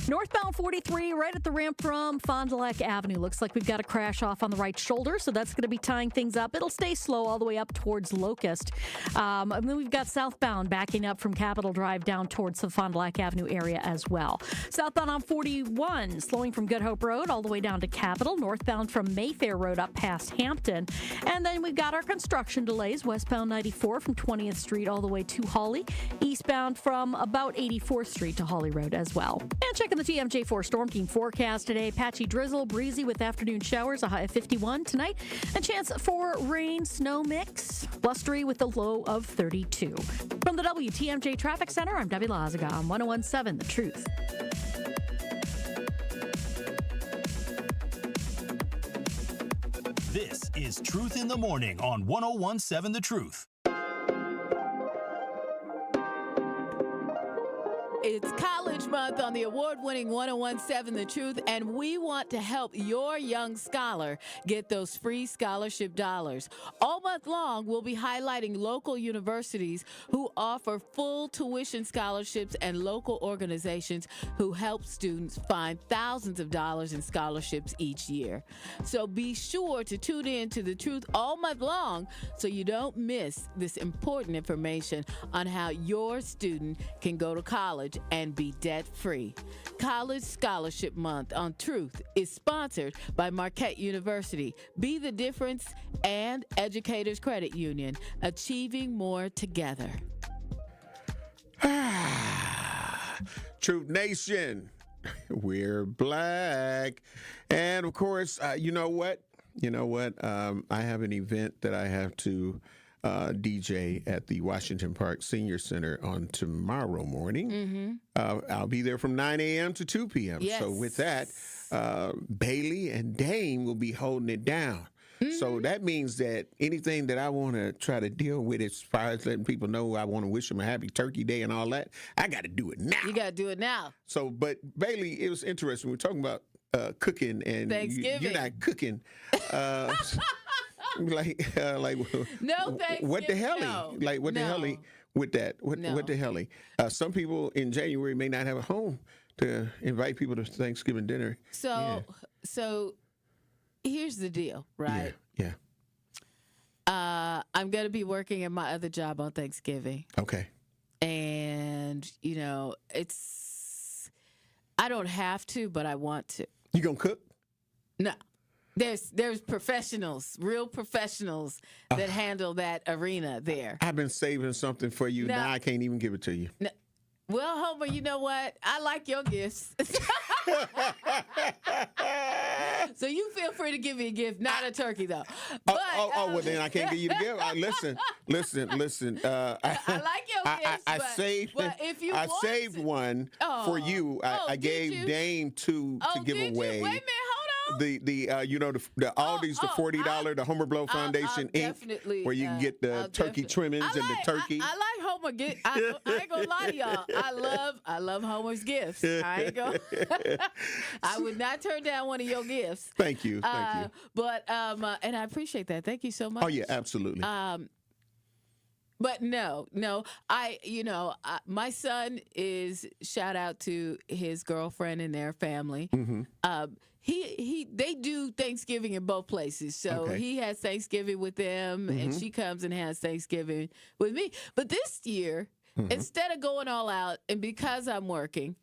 Northbound 43, right at the ramp from Fond du Lac Avenue. Looks like we've got a crash off on the right shoulder, so that's going to be tying things up. It'll stay slow all the way up towards Locust. And then we've got southbound backing up from Capitol Drive down towards the Fond du Lac Avenue area as well. Southbound on 41, slowing from Good Hope Road all the way down to Capitol. Northbound from Mayfair Road up past Hampton. And then we've got our construction delays. Westbound 94 from 20th Street all the way to Hawley. Eastbound from about 84th Street to Hawley Road as well. And checking the TMJ4 Storm Team forecast today. Patchy drizzle, breezy with afternoon showers, a high of 51 tonight. A chance for rain, snow mix, blustery with a low of 32. From the WTMJ Traffic Center, I'm Debbie Lazaga on 101.7 The Truth.
This is Truth in the Morning on 101.7 The Truth.
It's college Month on the award-winning 101.7 The Truth, and we want to help your young scholar get those free scholarship dollars. All month long, we'll be highlighting local universities who offer full tuition scholarships and local organizations who help students find thousands of dollars in scholarships each year. So be sure to tune in to The Truth all month long so you don't miss this important information on how your student can go to college and be debt-free. College Scholarship Month on Truth is sponsored by Marquette University, Be the Difference, and Educators Credit Union, achieving more together.
Truth Nation, we're black. And of course, you know what? I have an event that I have to DJ at the Washington Park Senior Center on tomorrow morning. I'll be there from 9 a.m. to 2 p.m.
Yes.
So with that, Bailey and Dame will be holding it down. So that means that anything that I want to try to deal with as far as letting people know I want to wish them a happy Turkey Day and all that, I got to do it now.
You got to do it now.
So, but Bailey, it was interesting. We're talking about cooking and
Thanksgiving.
you're not cooking. like
no Thanksgiving.
What the hell?
No.
Like what the hell with that? What the hell? Some people in January may not have a home to invite people to Thanksgiving dinner.
So here's the deal, right?
Yeah.
I'm going to be working at my other job on Thanksgiving.
Okay.
And, I don't have to, but I want to.
You going to cook?
No. There's professionals, real professionals that handle that arena there.
I've been saving something for you. Now I can't even give it to you.
No. Well, Homer, you know what? I like your gifts. So you feel free to give me a gift, not a turkey, though. But,
well, then I can't give you the gift. Listen.
I like your gifts, but if you
saved one for you. I gave Dame two to give away.
Wait a minute, hold on.
The Aldi's the $40 the Homer Blow Foundation Inc. where you can get the turkey trimmings and the turkey.
I like Homer gifts. I ain't gonna lie to y'all. I love Homer's gifts. I ain't gonna. I would not turn down one of your gifts.
Thank you.
But and I appreciate that. Thank you so much.
Oh yeah, absolutely.
But no, my son is, shout out to his girlfriend and their family. They do Thanksgiving in both places. So he has Thanksgiving with them, and she comes and has Thanksgiving with me. But this year, instead of going all out, and because I'm working,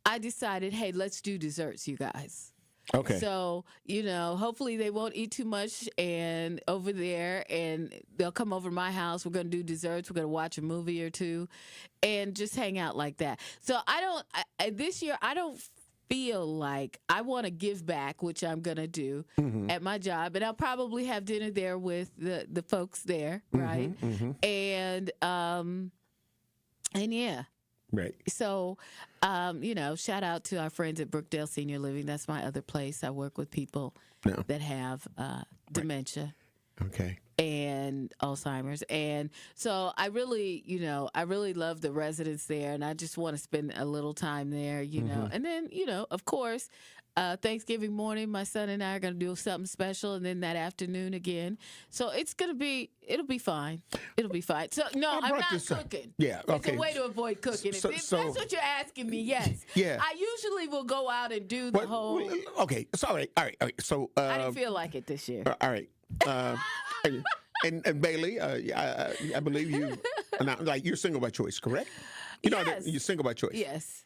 I decided, hey, let's do desserts, you guys.
Okay.
So, hopefully they won't eat too much and over there, and they'll come over to my house. We're going to do desserts. We're going to watch a movie or two and just hang out like that. So this year, I don't feel like I want to give back, which I'm going to do at my job. And I'll probably have dinner there with the folks there, right? And yeah.
Right.
So, shout out to our friends at Brookdale Senior Living. That's my other place. I work with people that have dementia.
Okay.
And Alzheimer's. And so I really love the residents there, and I just want to spend a little time there, And then, of course, Thanksgiving morning, my son and I are going to do something special, and then that afternoon again. So it'll be fine. It'll be fine. So, no, I'm not cooking.
Yeah, okay.
It's a way to avoid cooking. If that's what you're asking me, yes.
Yeah.
I usually will go out and do the whole.
Okay, so all right. So
I didn't feel like it this year.
All right. And Bailey, I believe you, you're single by choice, correct?
Yes.
You're single by choice.
Yes.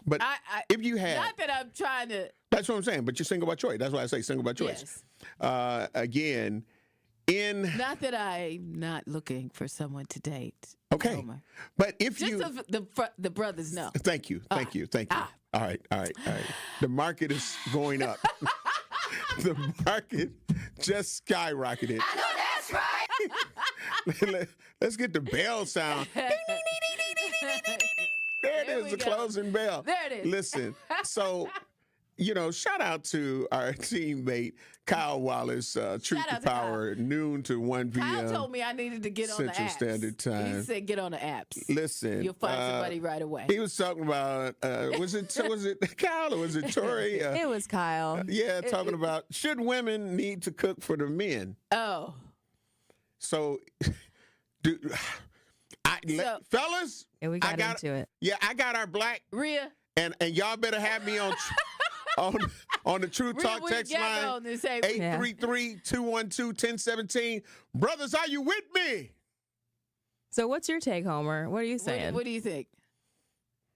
But if you had,
not that I'm trying to.
That's what I'm saying. But you're single by choice. That's why I say single by choice.
Yes.
Again,
not that I'm not looking for someone to date.
Okay.
Homer.
But if
just
you,
the brothers know.
Thank you. All right. The market is going up. The market just skyrocketed.
I know that's right.
Let's get the bell sound. There it is, the closing bell.
There it is.
Listen, so shout out to our teammate Kyle Wallace, Truth to Power, noon to 1 p.m.
Kyle told me I needed to get on the apps.
Central Standard Time.
He said, "Get on the apps.
Listen,
you'll find somebody right away."
He was talking about was it Kyle or was it Tori?
It was Kyle.
Talking about should women need to cook for the men?
Oh,
so fellas,
we got into it.
Yeah, I got our black
Rhea,
and y'all better have me on the True Talk text line 833-212-1017. Brothers, are you with me?
So what's your take, Homer? What are you saying?
What do you think?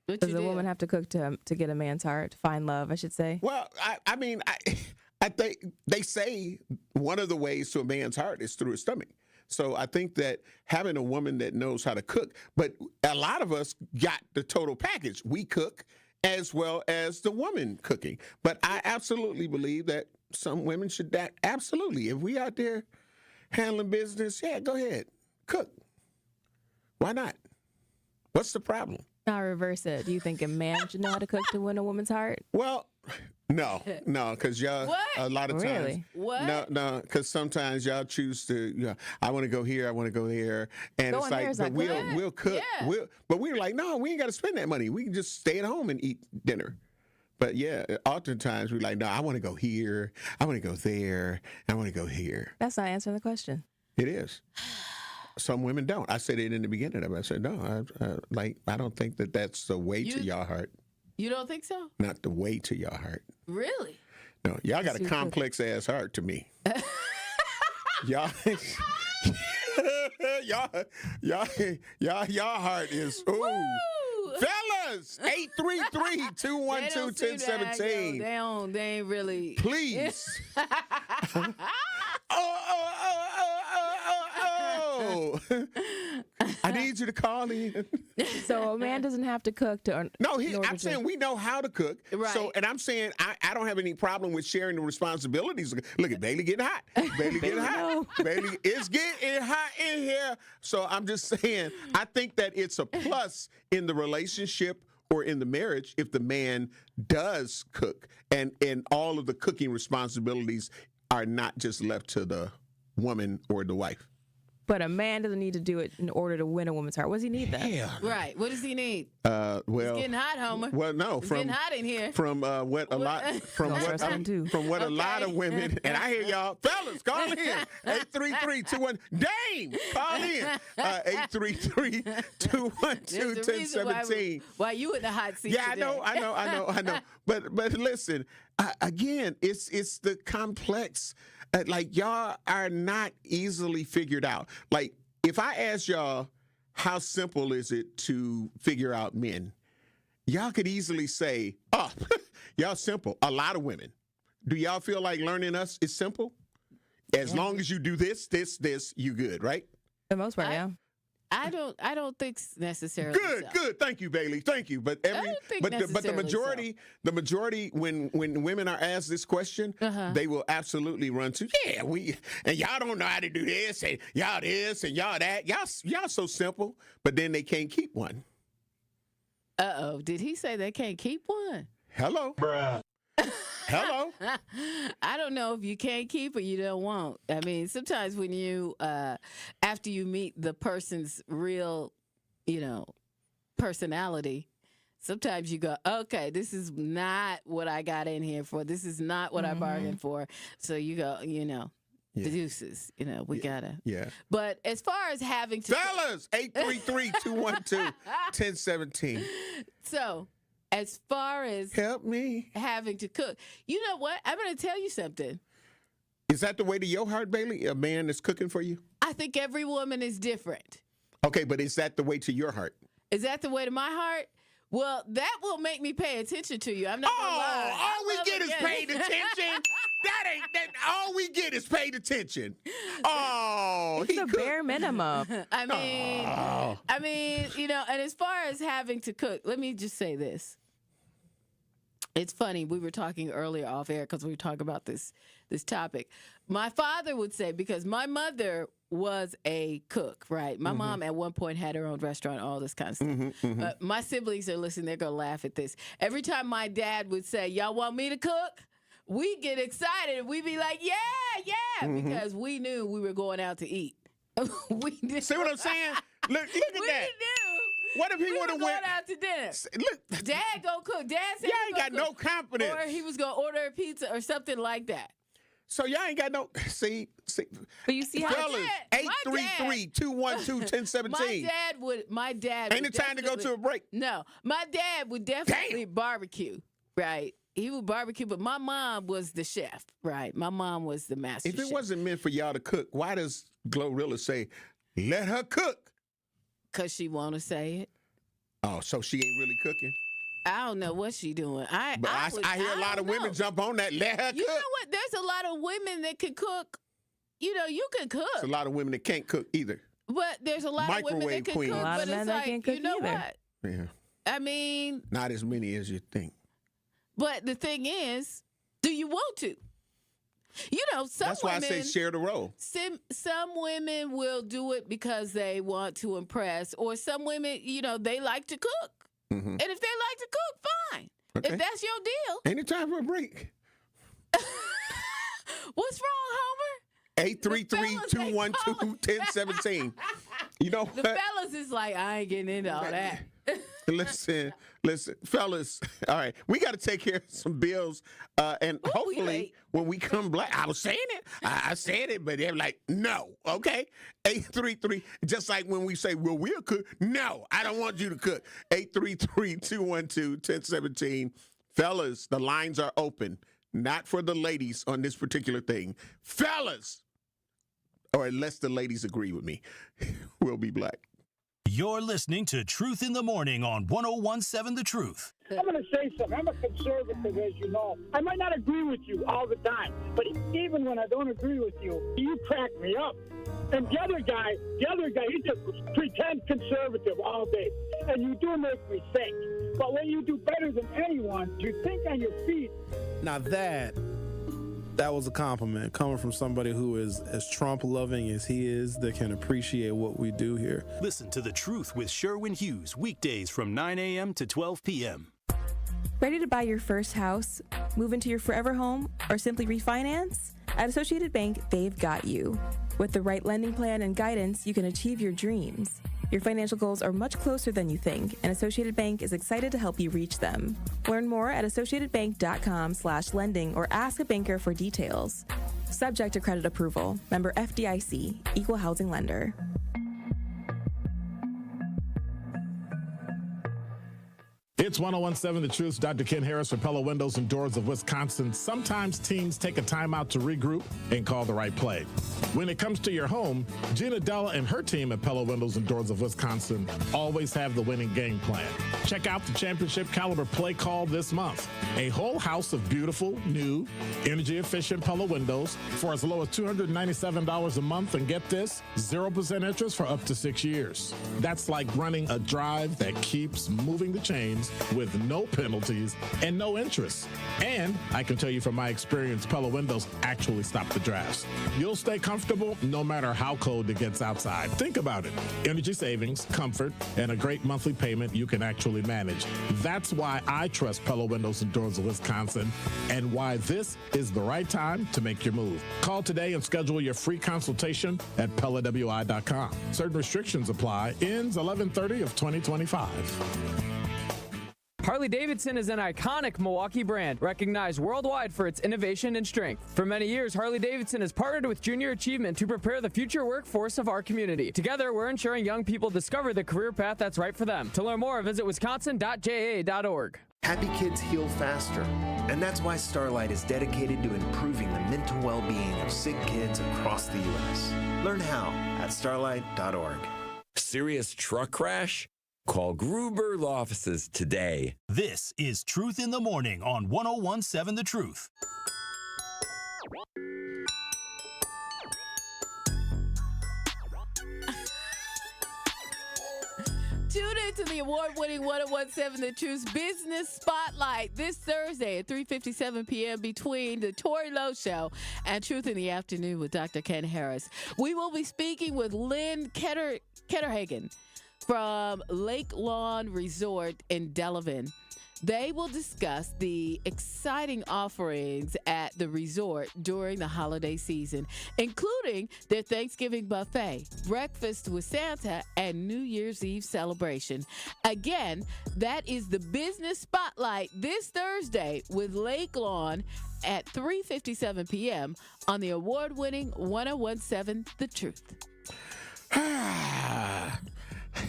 Does a woman have to cook to get a man's heart, to find love, I should say?
Well, I mean, I think they say one of the ways to a man's heart is through his stomach. So I think that having a woman that knows how to cook, but a lot of us got the total package. We cook as well as the woman cooking. But I absolutely believe that some women should absolutely. If we out there handling business, go ahead, cook. Why not? What's the problem?
I'll reverse it. Do you think a man should know how to cook to win a woman's heart?
Well, no, because y'all a lot of times,
really?
no, because sometimes y'all choose to, I want to go here, I want to go there, and it's like, but we'll cook, but we're like, no, we ain't got to spend that money. We can just stay at home and eat dinner. But oftentimes we're like, no, I want to go here, I want to go there, I want to go here.
That's not answering the question.
It is. Some women don't. I said it in the beginning of it. I said, no, I don't think that that's the way to your heart.
You don't think so?
Not the way to your heart.
Really?
No, y'all got a complex ass heart to me. y'all heart is fellas. 833-212-1017.
They ain't really.
Please. I need you to call in.
So a man doesn't have to cook to.
No, I'm saying we know how to cook. Right. So, and I'm saying I don't have any problem with sharing the responsibilities. Look at Bailey getting hot. Bailey getting hot. Bailey is getting hot in here. So I'm just saying, I think that it's a plus in the relationship or in the marriage if the man does cook and all of the cooking responsibilities are not just left to the woman or the wife.
But a man doesn't need to do it in order to win a woman's heart. What does he need then?
Yeah.
Right. What does he need?
Well,
it's getting hot, Homer.
Well, no,
it's getting hot in here.
From what a lot of women, and I hear y'all, fellas, call in 833-21 Dame, call in 833-212-1017.
Why you in the hot seat?
Yeah,
today.
I know. But listen, again, it's the complex. Like, y'all are not easily figured out. Like, if I ask y'all, how simple is it to figure out men? Y'all could easily say, oh, y'all simple. A lot of women. Do y'all feel like learning us is simple? As long as you do this, you good, right?
For the most part, yeah.
I don't think necessarily.
Good. Thank you, Bailey. Thank you. But the majority, when women are asked this question, they will absolutely run to, and y'all don't know how to do this, and y'all this, and y'all that. Y'all so simple, but then they can't keep one.
Uh-oh. Did he say they can't keep one?
Hello. Bruh. Hello.
I don't know if you can't keep or you don't want. I mean, sometimes when you, after you meet the person's real, personality, sometimes you go, okay, this is not what I got in here for. This is not what I bargained for. So you go, the deuces, we gotta.
Yeah.
But as far as having to.
Fellas, 833-212-1017.
So. As far as
help me
having to cook, you know what? I'm going to tell you something.
Is that the way to your heart, Bailey? A man that's cooking for you?
I think every woman is different.
Okay, but is that the way to your heart?
Is that the way to my heart? Well, that will make me pay attention to you. I'm not gonna lie.
All we get is paid attention. That all we get is paid attention. Oh,
it's the bare minimum.
I mean, and as far as having to cook, let me just say this. It's funny. We were talking earlier off air because we were talking about this topic. My father would say, because my mother was a cook, right? My mom at one point had her own restaurant, all this kind of stuff. My siblings are listening. They're going to laugh at this. Every time my dad would say, y'all want me to cook? We get excited. We'd be like, yeah, because we knew we were going out to eat. We knew.
See what I'm saying? Look at that.
Knew.
What if he would have
going
went
out to dinner?
Look,
Dad go cook. Dad said
y'all ain't got no confidence.
Or he was going to order a pizza or something like that.
So y'all ain't got no see.
But you see how
fellas, 833-212-1017.
My dad
ain't
would
the time to go to a break.
No, my dad would definitely barbecue, right? He would barbecue, but my mom was the chef, right? My mom was the master
If
chef.
it wasn't meant for y'all to cook, why does Glorilla say, let her cook?
Because she want to say it.
Oh, so she ain't really cooking?
I don't know what she doing. I
hear a lot of women jump on that, let her cook.
You know what? There's a lot of women that can cook. You know, you can cook.
There's a lot of women that can't cook either.
But there's a lot of women that can
queen.
cook.
A lot
but
of
it's
men that
like,
can't cook
you know
either.
what?
Yeah.
I mean.
Not as many as you think.
But the thing is, do you want to? You know, some
That's why
women,
I say share the role.
Some women will do it because they want to impress, or some women, you know, they like to cook. And if they like to cook, fine.
Okay.
If that's your deal.
Ain't it time for a break?
What's wrong, Homer?
833-212-1017. You know what?
The fellas is like, I ain't getting into all that.
Listen, fellas. All right, we got to take care of some bills, and hopefully, when we come back, I was saying it. I said it, but they're like, no. Okay, 833. Just like when we say, well, we'll cook. No, I don't want you to cook. 833-212-1017. Fellas, the lines are open. Not for the ladies on this particular thing, fellas. Or unless the ladies agree with me, we'll be black.
You're listening to Truth in the Morning on 101.7 The Truth.
I'm going to say something. I'm a conservative, as you know. I might not agree with you all the time, but even when I don't agree with you, you crack me up. And the other guy, he just pretends conservative all day. And you do make me think. But when you do better than anyone, you think on your feet.
Now that was a compliment coming from somebody who is as Trump-loving as he is, that can appreciate what we do here.
Listen to The Truth with Sherwin Hughes, weekdays from 9 a.m. to 12 p.m.
Ready to buy your first house, move into your forever home, or simply refinance? At Associated Bank, they've got you. With the right lending plan and guidance, you can achieve your dreams. Your financial goals are much closer than you think, and Associated Bank is excited to help you reach them. Learn more at associatedbank.com/lending or ask a banker for details. Subject to credit approval. Member FDIC, Equal Housing Lender.
It's 101.7 The Truth. Dr. Ken Harris for Pella Windows and Doors of Wisconsin. Sometimes teams take a timeout to regroup and call the right play. When it comes to your home, Gina Della and her team at Pella Windows and Doors of Wisconsin always have the winning game plan. Check out the championship caliber play call this month. A whole house of beautiful, new, energy-efficient Pella windows for as low as $297 a month, and get this, 0% interest for up to 6 years. That's like running a drive that keeps moving the chains with no penalties and no interest. And I can tell you from my experience, Pella windows actually stop the drafts. You'll stay comfortable no matter how cold it gets outside. Think about it. Energy savings, comfort, and a great monthly payment you can actually manage. That's why I trust Pella Windows and Doors of Wisconsin, and why this is the right time to make your move. Call today and schedule your free consultation at PellaWI.com. Certain restrictions apply. Ends 11/30/2025.
Harley-Davidson is an iconic Milwaukee brand, recognized worldwide for its innovation and strength. For many years, Harley-Davidson has partnered with Junior Achievement to prepare the future workforce of our community. Together, we're ensuring young people discover the career path that's right for them. To learn more, visit wisconsin.ja.org.
Happy kids heal faster, and that's why Starlight is dedicated to improving the mental well-being of sick kids across the U.S. Learn how at starlight.org.
Serious truck crash? Call Gruber Law Offices today.
This is Truth in the Morning on 101.7 The Truth.
Tune in into the award-winning 101.7 The Truth's Business Spotlight this Thursday at 3:57 p.m. between the Tori Lowe Show and Truth in the Afternoon with Dr. Ken Harris. We will be speaking with Lynn Ketterhagen from Lake Lawn Resort in Delavan. They will discuss the exciting offerings at the resort during the holiday season, including their Thanksgiving buffet, breakfast with Santa, and New Year's Eve celebration. Again, that is the Business Spotlight this Thursday with Lake Lawn at 3:57 p.m. on the award-winning 101.7 The Truth.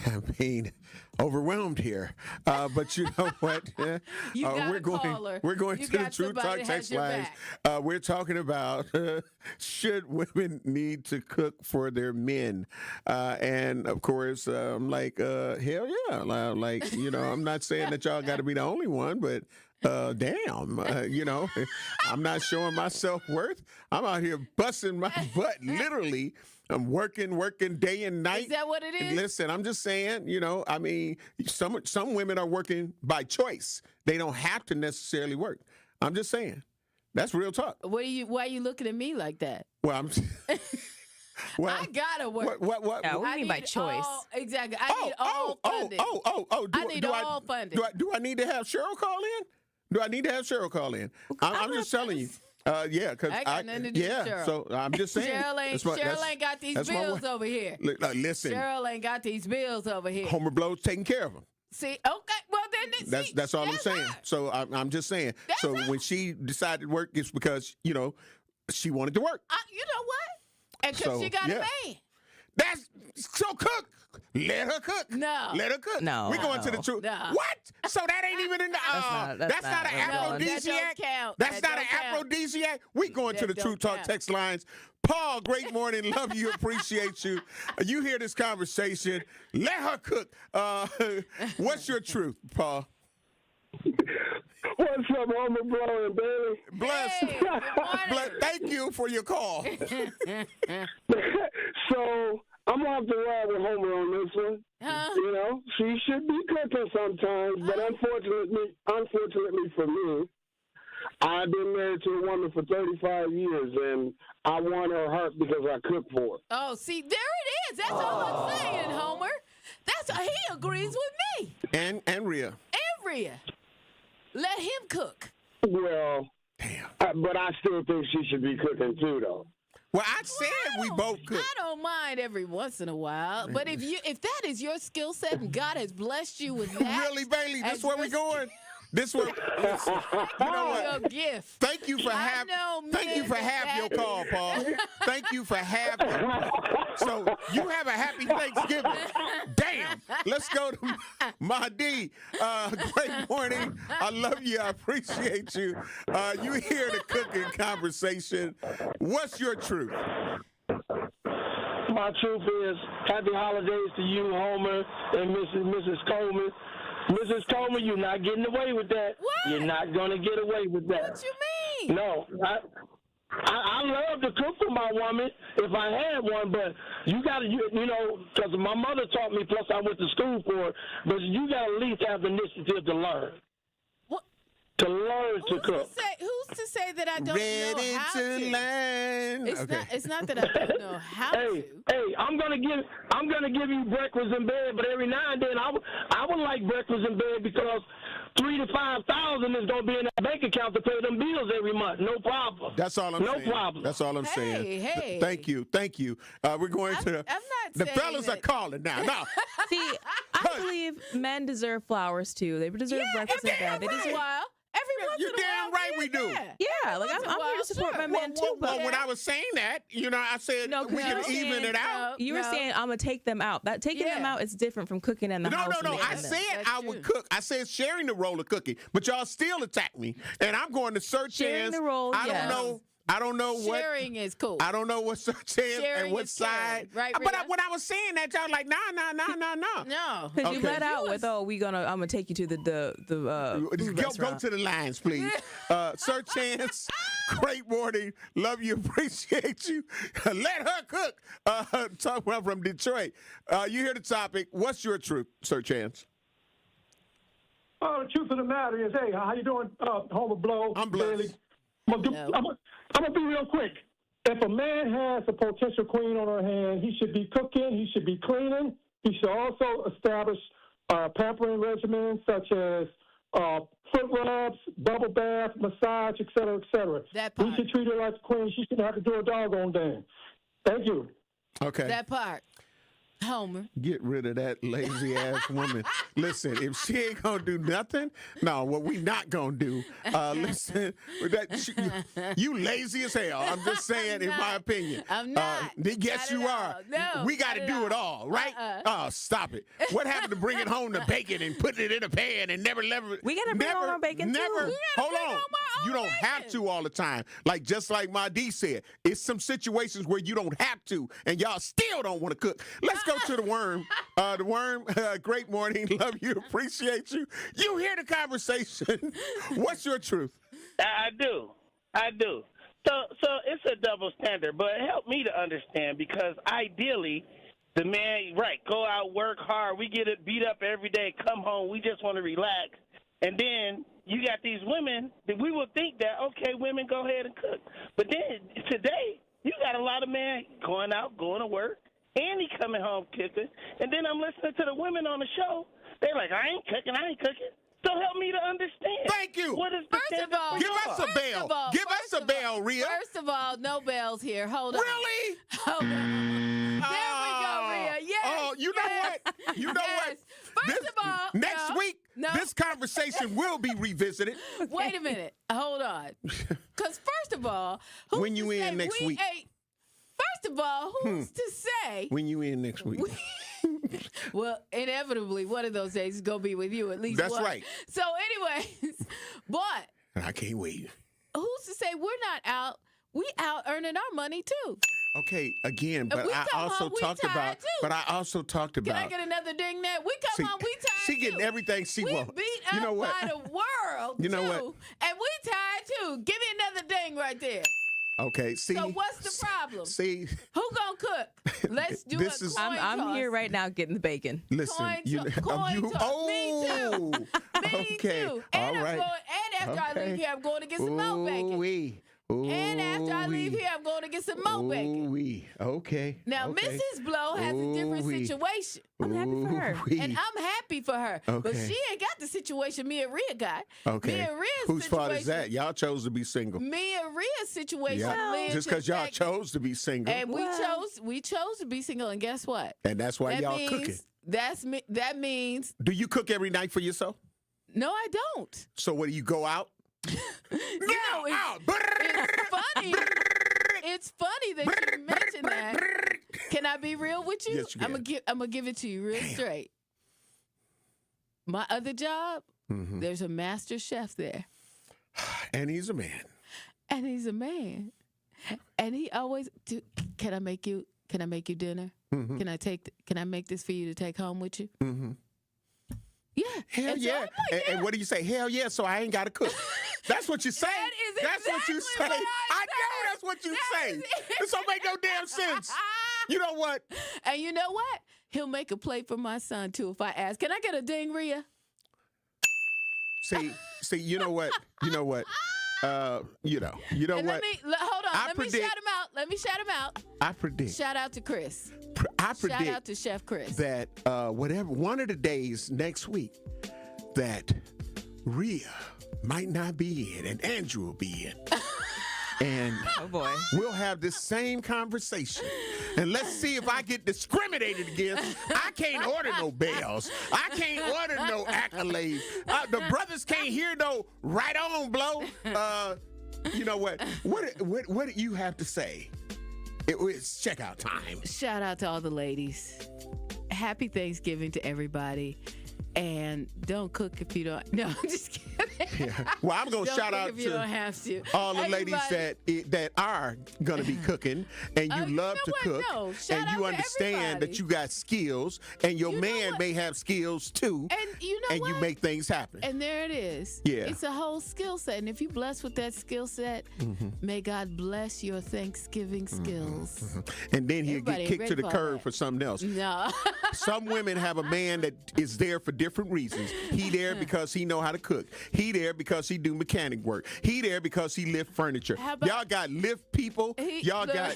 I mean, overwhelmed here, but you know what? We're going to the True Talk text lines. We're talking about should women need to cook for their men, and of course, I'm like, hell yeah! Like, you know, I'm not saying that y'all got to be the only one, but. Damn, you know, I'm not showing my self-worth. I'm out here busting my butt, literally. I'm working day and night.
Is that what it is?
Listen, I'm just saying, you know, I mean, some women are working by choice. They don't have to necessarily work. I'm just saying. That's real talk.
Why are you looking at me like that?
Well, I'm... Well,
I gotta work.
What?
Yeah, what do you mean by choice?
Exactly. I need all funding. I need all funding.
Do I need to have Cheryl call in? I'm just telling you. Yeah, because
I got nothing to do with Cheryl.
So I'm just saying.
Cheryl ain't got these bills over here.
Listen.
Cheryl ain't got these bills over here.
Homer Blow's taking care of them.
See, okay, well then
that's all I'm saying. So I'm just saying. When she decided to work, it's because, you know, she wanted to work.
You know what? And because she got a man.
That's so cook. Let her cook.
No.
Let her cook.
No.
We're going to the truth.
No.
What? So that ain't even in the. That's not an aphrodisiac. That's not an aphrodisiac. We going to the True Talk text lines. Paul, great morning. Love you. Appreciate you. You hear this conversation. Let her cook. What's your truth, Paul?
What's up, Homer, Blow and Bailey?
Bless.
Hey,
Bless. Thank you for your call.
So I'm gonna have to ride with Homer on this one. You know, she should be cooking sometimes, but unfortunately for me, I've been married to a woman for 35 years, and I want her heart because I cook for her.
Oh, see, there it is. That's all I'm saying, Homer. He agrees with me.
And Rhea.
And Rhea. Let him cook.
Well, damn. But I still think she should be cooking too, though.
Well, I said we both cook.
I don't mind every once in a while, but if that is your skill set and God has blessed you with that,
really, Bailey, this where we going? This way, you know what?
Your gift.
Thank you for half your call, Paul. Thank you for half. So you have a happy Thanksgiving. Damn. Let's go to Mahdi. Great morning. I love you. I appreciate you. You hear the cooking conversation. What's your truth?
My truth is happy holidays to you, Homer, and Mrs. Coleman. Mrs. Coleman, you're not getting away with that.
What?
You're not going to get away with that.
What you mean?
No. I love to cook for my woman if I had one, but you got to, you know, because my mother taught me, plus I went to school for it, but you got to at least have the initiative to learn.
What?
To learn to cook.
Who's to say that I don't know how to?
Learn.
It's not that I don't know how to.
Hey, I'm gonna give you breakfast in bed, but every now and then I would like breakfast in bed because $3,000 to $5,000 is gonna be in that bank account to pay them bills every month. No problem.
That's all I'm saying.
No problem.
That's all I'm saying.
Hey.
Thank you. We're going to the fellas are calling now. No.
See, I believe men deserve flowers too. They deserve breakfast in bed. They deserve.
You're damn right we do.
Yeah, like I'm here to support my man too. But
when I was saying that, you know, I said we can even it out.
You were saying I'm gonna take them out. That taking them out is different from cooking in the house.
No. I said I would cook. I said sharing the role of cooking, but y'all still attack me, and I'm going to search
sharing the role.
I don't know what
sharing is cool.
I don't know what search is and what side.
Right,
but when I was saying that, y'all like
no.
Because you let out with I'm gonna take you to the
go to the lines, please. Sir Chance, great morning. Love you, appreciate you. Let her cook. Talk about from Detroit. You hear the topic. What's your truth, Sir Chance?
the truth of the matter is, hey, how you doing, Homer Blow?
I'm blessed.
Bailey? I'm gonna be real quick. If a man has a potential queen on her hand, he should be cooking, he should be cleaning, he should also establish pampering regimens such as foot rubs, bubble bath, massage, et cetera, et cetera. He should treat her like a queen. She shouldn't have to do a doggone thing. Thank you.
Okay.
That part. Homer.
Get rid of that lazy ass woman. Listen, if she ain't gonna do nothing, no, what we not gonna do. Listen, you lazy as hell. I'm just saying, in my opinion.
I'm not.
Yes, you are.
No,
we got to do it all, right? Oh, stop it. What happened to bringing home the bacon and putting it in a pan and never?
We gotta bring home our bacon too.
Hold on. You don't have to all the time. Just like my D said, it's some situations where you don't have to, and y'all still don't want to cook. Let's go to the worm. The worm, great morning. Love you. Appreciate you. You hear the conversation. What's your truth?
I do. So it's a double standard, but help me to understand, because ideally, the man, right, go out, work hard. We get it beat up every day, come home. We just want to relax. And then you got these women that we will think that, okay, women, go ahead and cook. But then today, you got a lot of men going out, going to work, and he coming home cooking. And then I'm listening to the women on the show. They're like, I ain't cooking. So help me to understand.
Thank you.
What is the
First of all,
give us a bell. Give us a bell, Rhea.
First of all, no bells here. Hold on.
Really?
Hold on. There we go, Rhea. Yes.
Oh, you know what? You know what?
First of all,
next week, this conversation will be revisited.
Wait a minute. Hold on. Because first of all, who's
when you
to
in
say
next week?
First of all, who's to say?
When you in next week?
Well, inevitably, one of those days is going to be with you, at least
That's
one.
right.
So anyways, but
I can't wait.
Who's to say we're not out? We out earning our money, too.
Okay, again, but I also talked about. But I also talked about.
Can I get another ding there? We come home, we tired.
She getting everything she wants.
We beat
you know
up
what?
by the world,
you know
too.
what?
And we tired too. Give me another ding right there.
Okay, see.
So what's the problem?
See.
Who gonna cook? Let's do it.
I'm here right now getting the bacon.
Listen,
coin toss. Me too. Me
okay.
too.
All
And
right.
after I leave here, I'm going to get some more bacon. And after I leave here, I'm going to get some more bacon.
Okay.
Now,
okay.
Mrs. Blow has a different situation.
I'm happy for her.
And I'm happy for her.
Okay.
But she ain't got the situation me and Rhea got.
Okay.
Me and Rhea's
Whose fault is
situation-
that? Y'all chose to be single.
Me and Rhea's situation.
Yeah.
led
Just
to
because y'all
fact-
chose to be single.
And we chose to be single, and guess what?
And that's why
That
y'all
means-
cooking.
That means.
Do you cook every night for yourself?
No, I don't.
So what do you go out?
No, it's funny. It's funny that you mentioned that. Can I be real with you?
Yes, you can.
I'm gonna give it to you real straight. My other job, there's a master chef there,
and he's a man.
And he's a man, and he always. Can I make you dinner? Can I make this for you to take home with you? Yeah.
Hell
And so
yeah.
I'm like,
And what do you say? Hell yeah, so I ain't got to cook. That's what you say. That's what you say.
what
I know that's what you say. This don't make no damn sense. You know what?
And you know what? He'll make a plate for my son, too, if I ask. Can I get a ding, Rhea?
See, you know what? You know what? You know
And
what?
Hold on. Let me
predict-
shout him out.
I predict.
Shout out to Chris.
I predict
Shout out to Chef Chris.
that whatever one of the days next week that Rhea might not be in and Andrew will be in. And
oh boy,
we'll have this same conversation. And let's see if I get discriminated against. I can't order no bells. I can't order no accolades. The brothers can't hear no right on Blow. You know what? What do you have to say? It's checkout time.
Shout out to all the ladies. Happy Thanksgiving to everybody. And don't cook if you don't. No, I'm just kidding.
Well, I'm going to
Don't
shout
cook
out
if you don't have to.
all the ladies that are going to be cooking, and you love to cook,
No. Shout
and
out
you
to
understand
everybody.
that you got skills, and your man may have skills too,
And you know
you make things happen.
And there it is.
Yeah.
It's a whole skill set. And if you're blessed with that skill set, may God bless your Thanksgiving skills.
And then he'll
Everybody
get kicked to the
ready for
curb for something else.
No.
Some women have a man that is there for different reasons. He there because he know how to cook. He there because he do mechanic work. He there because he lift furniture. Y'all got lift people. Y'all got.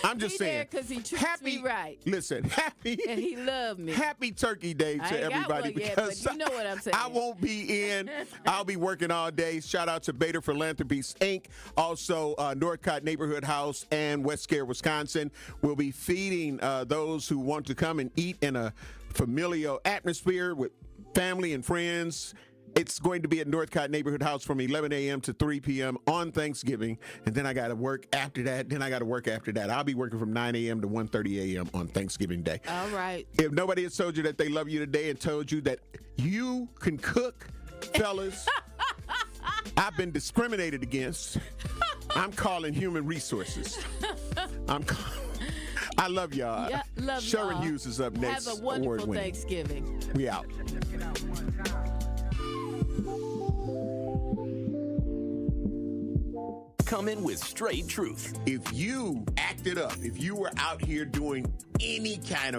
I'm just saying.
Because he treats me right.
Listen, happy.
And he loved me.
Happy Turkey Day
I
to
ain't got
everybody
one yet,
because
but you know what I'm saying.
I won't be in. I'll be working all day. Shout out to Beta Philanthropies Inc. Also, Northcott Neighborhood House and West Scare, Wisconsin. We'll be feeding those who want to come and eat in a familial atmosphere with family and friends. It's going to be at Northcott Neighborhood House from 11 a.m. to 3 p.m. on Thanksgiving. And then I got to work after that. I'll be working from 9 a.m. to 1:30 a.m. on Thanksgiving Day.
All right.
If nobody has told you that they love you today and told you that you can cook, fellas, I've been discriminated against. I'm calling human resources. I love y'all.
Yeah, love
Sherwin
y'all.
Hughes is up next.
Have a wonderful
Award-winning.
Thanksgiving.
We out.
Coming with straight truth.
If you acted up, if you were out here doing any kind of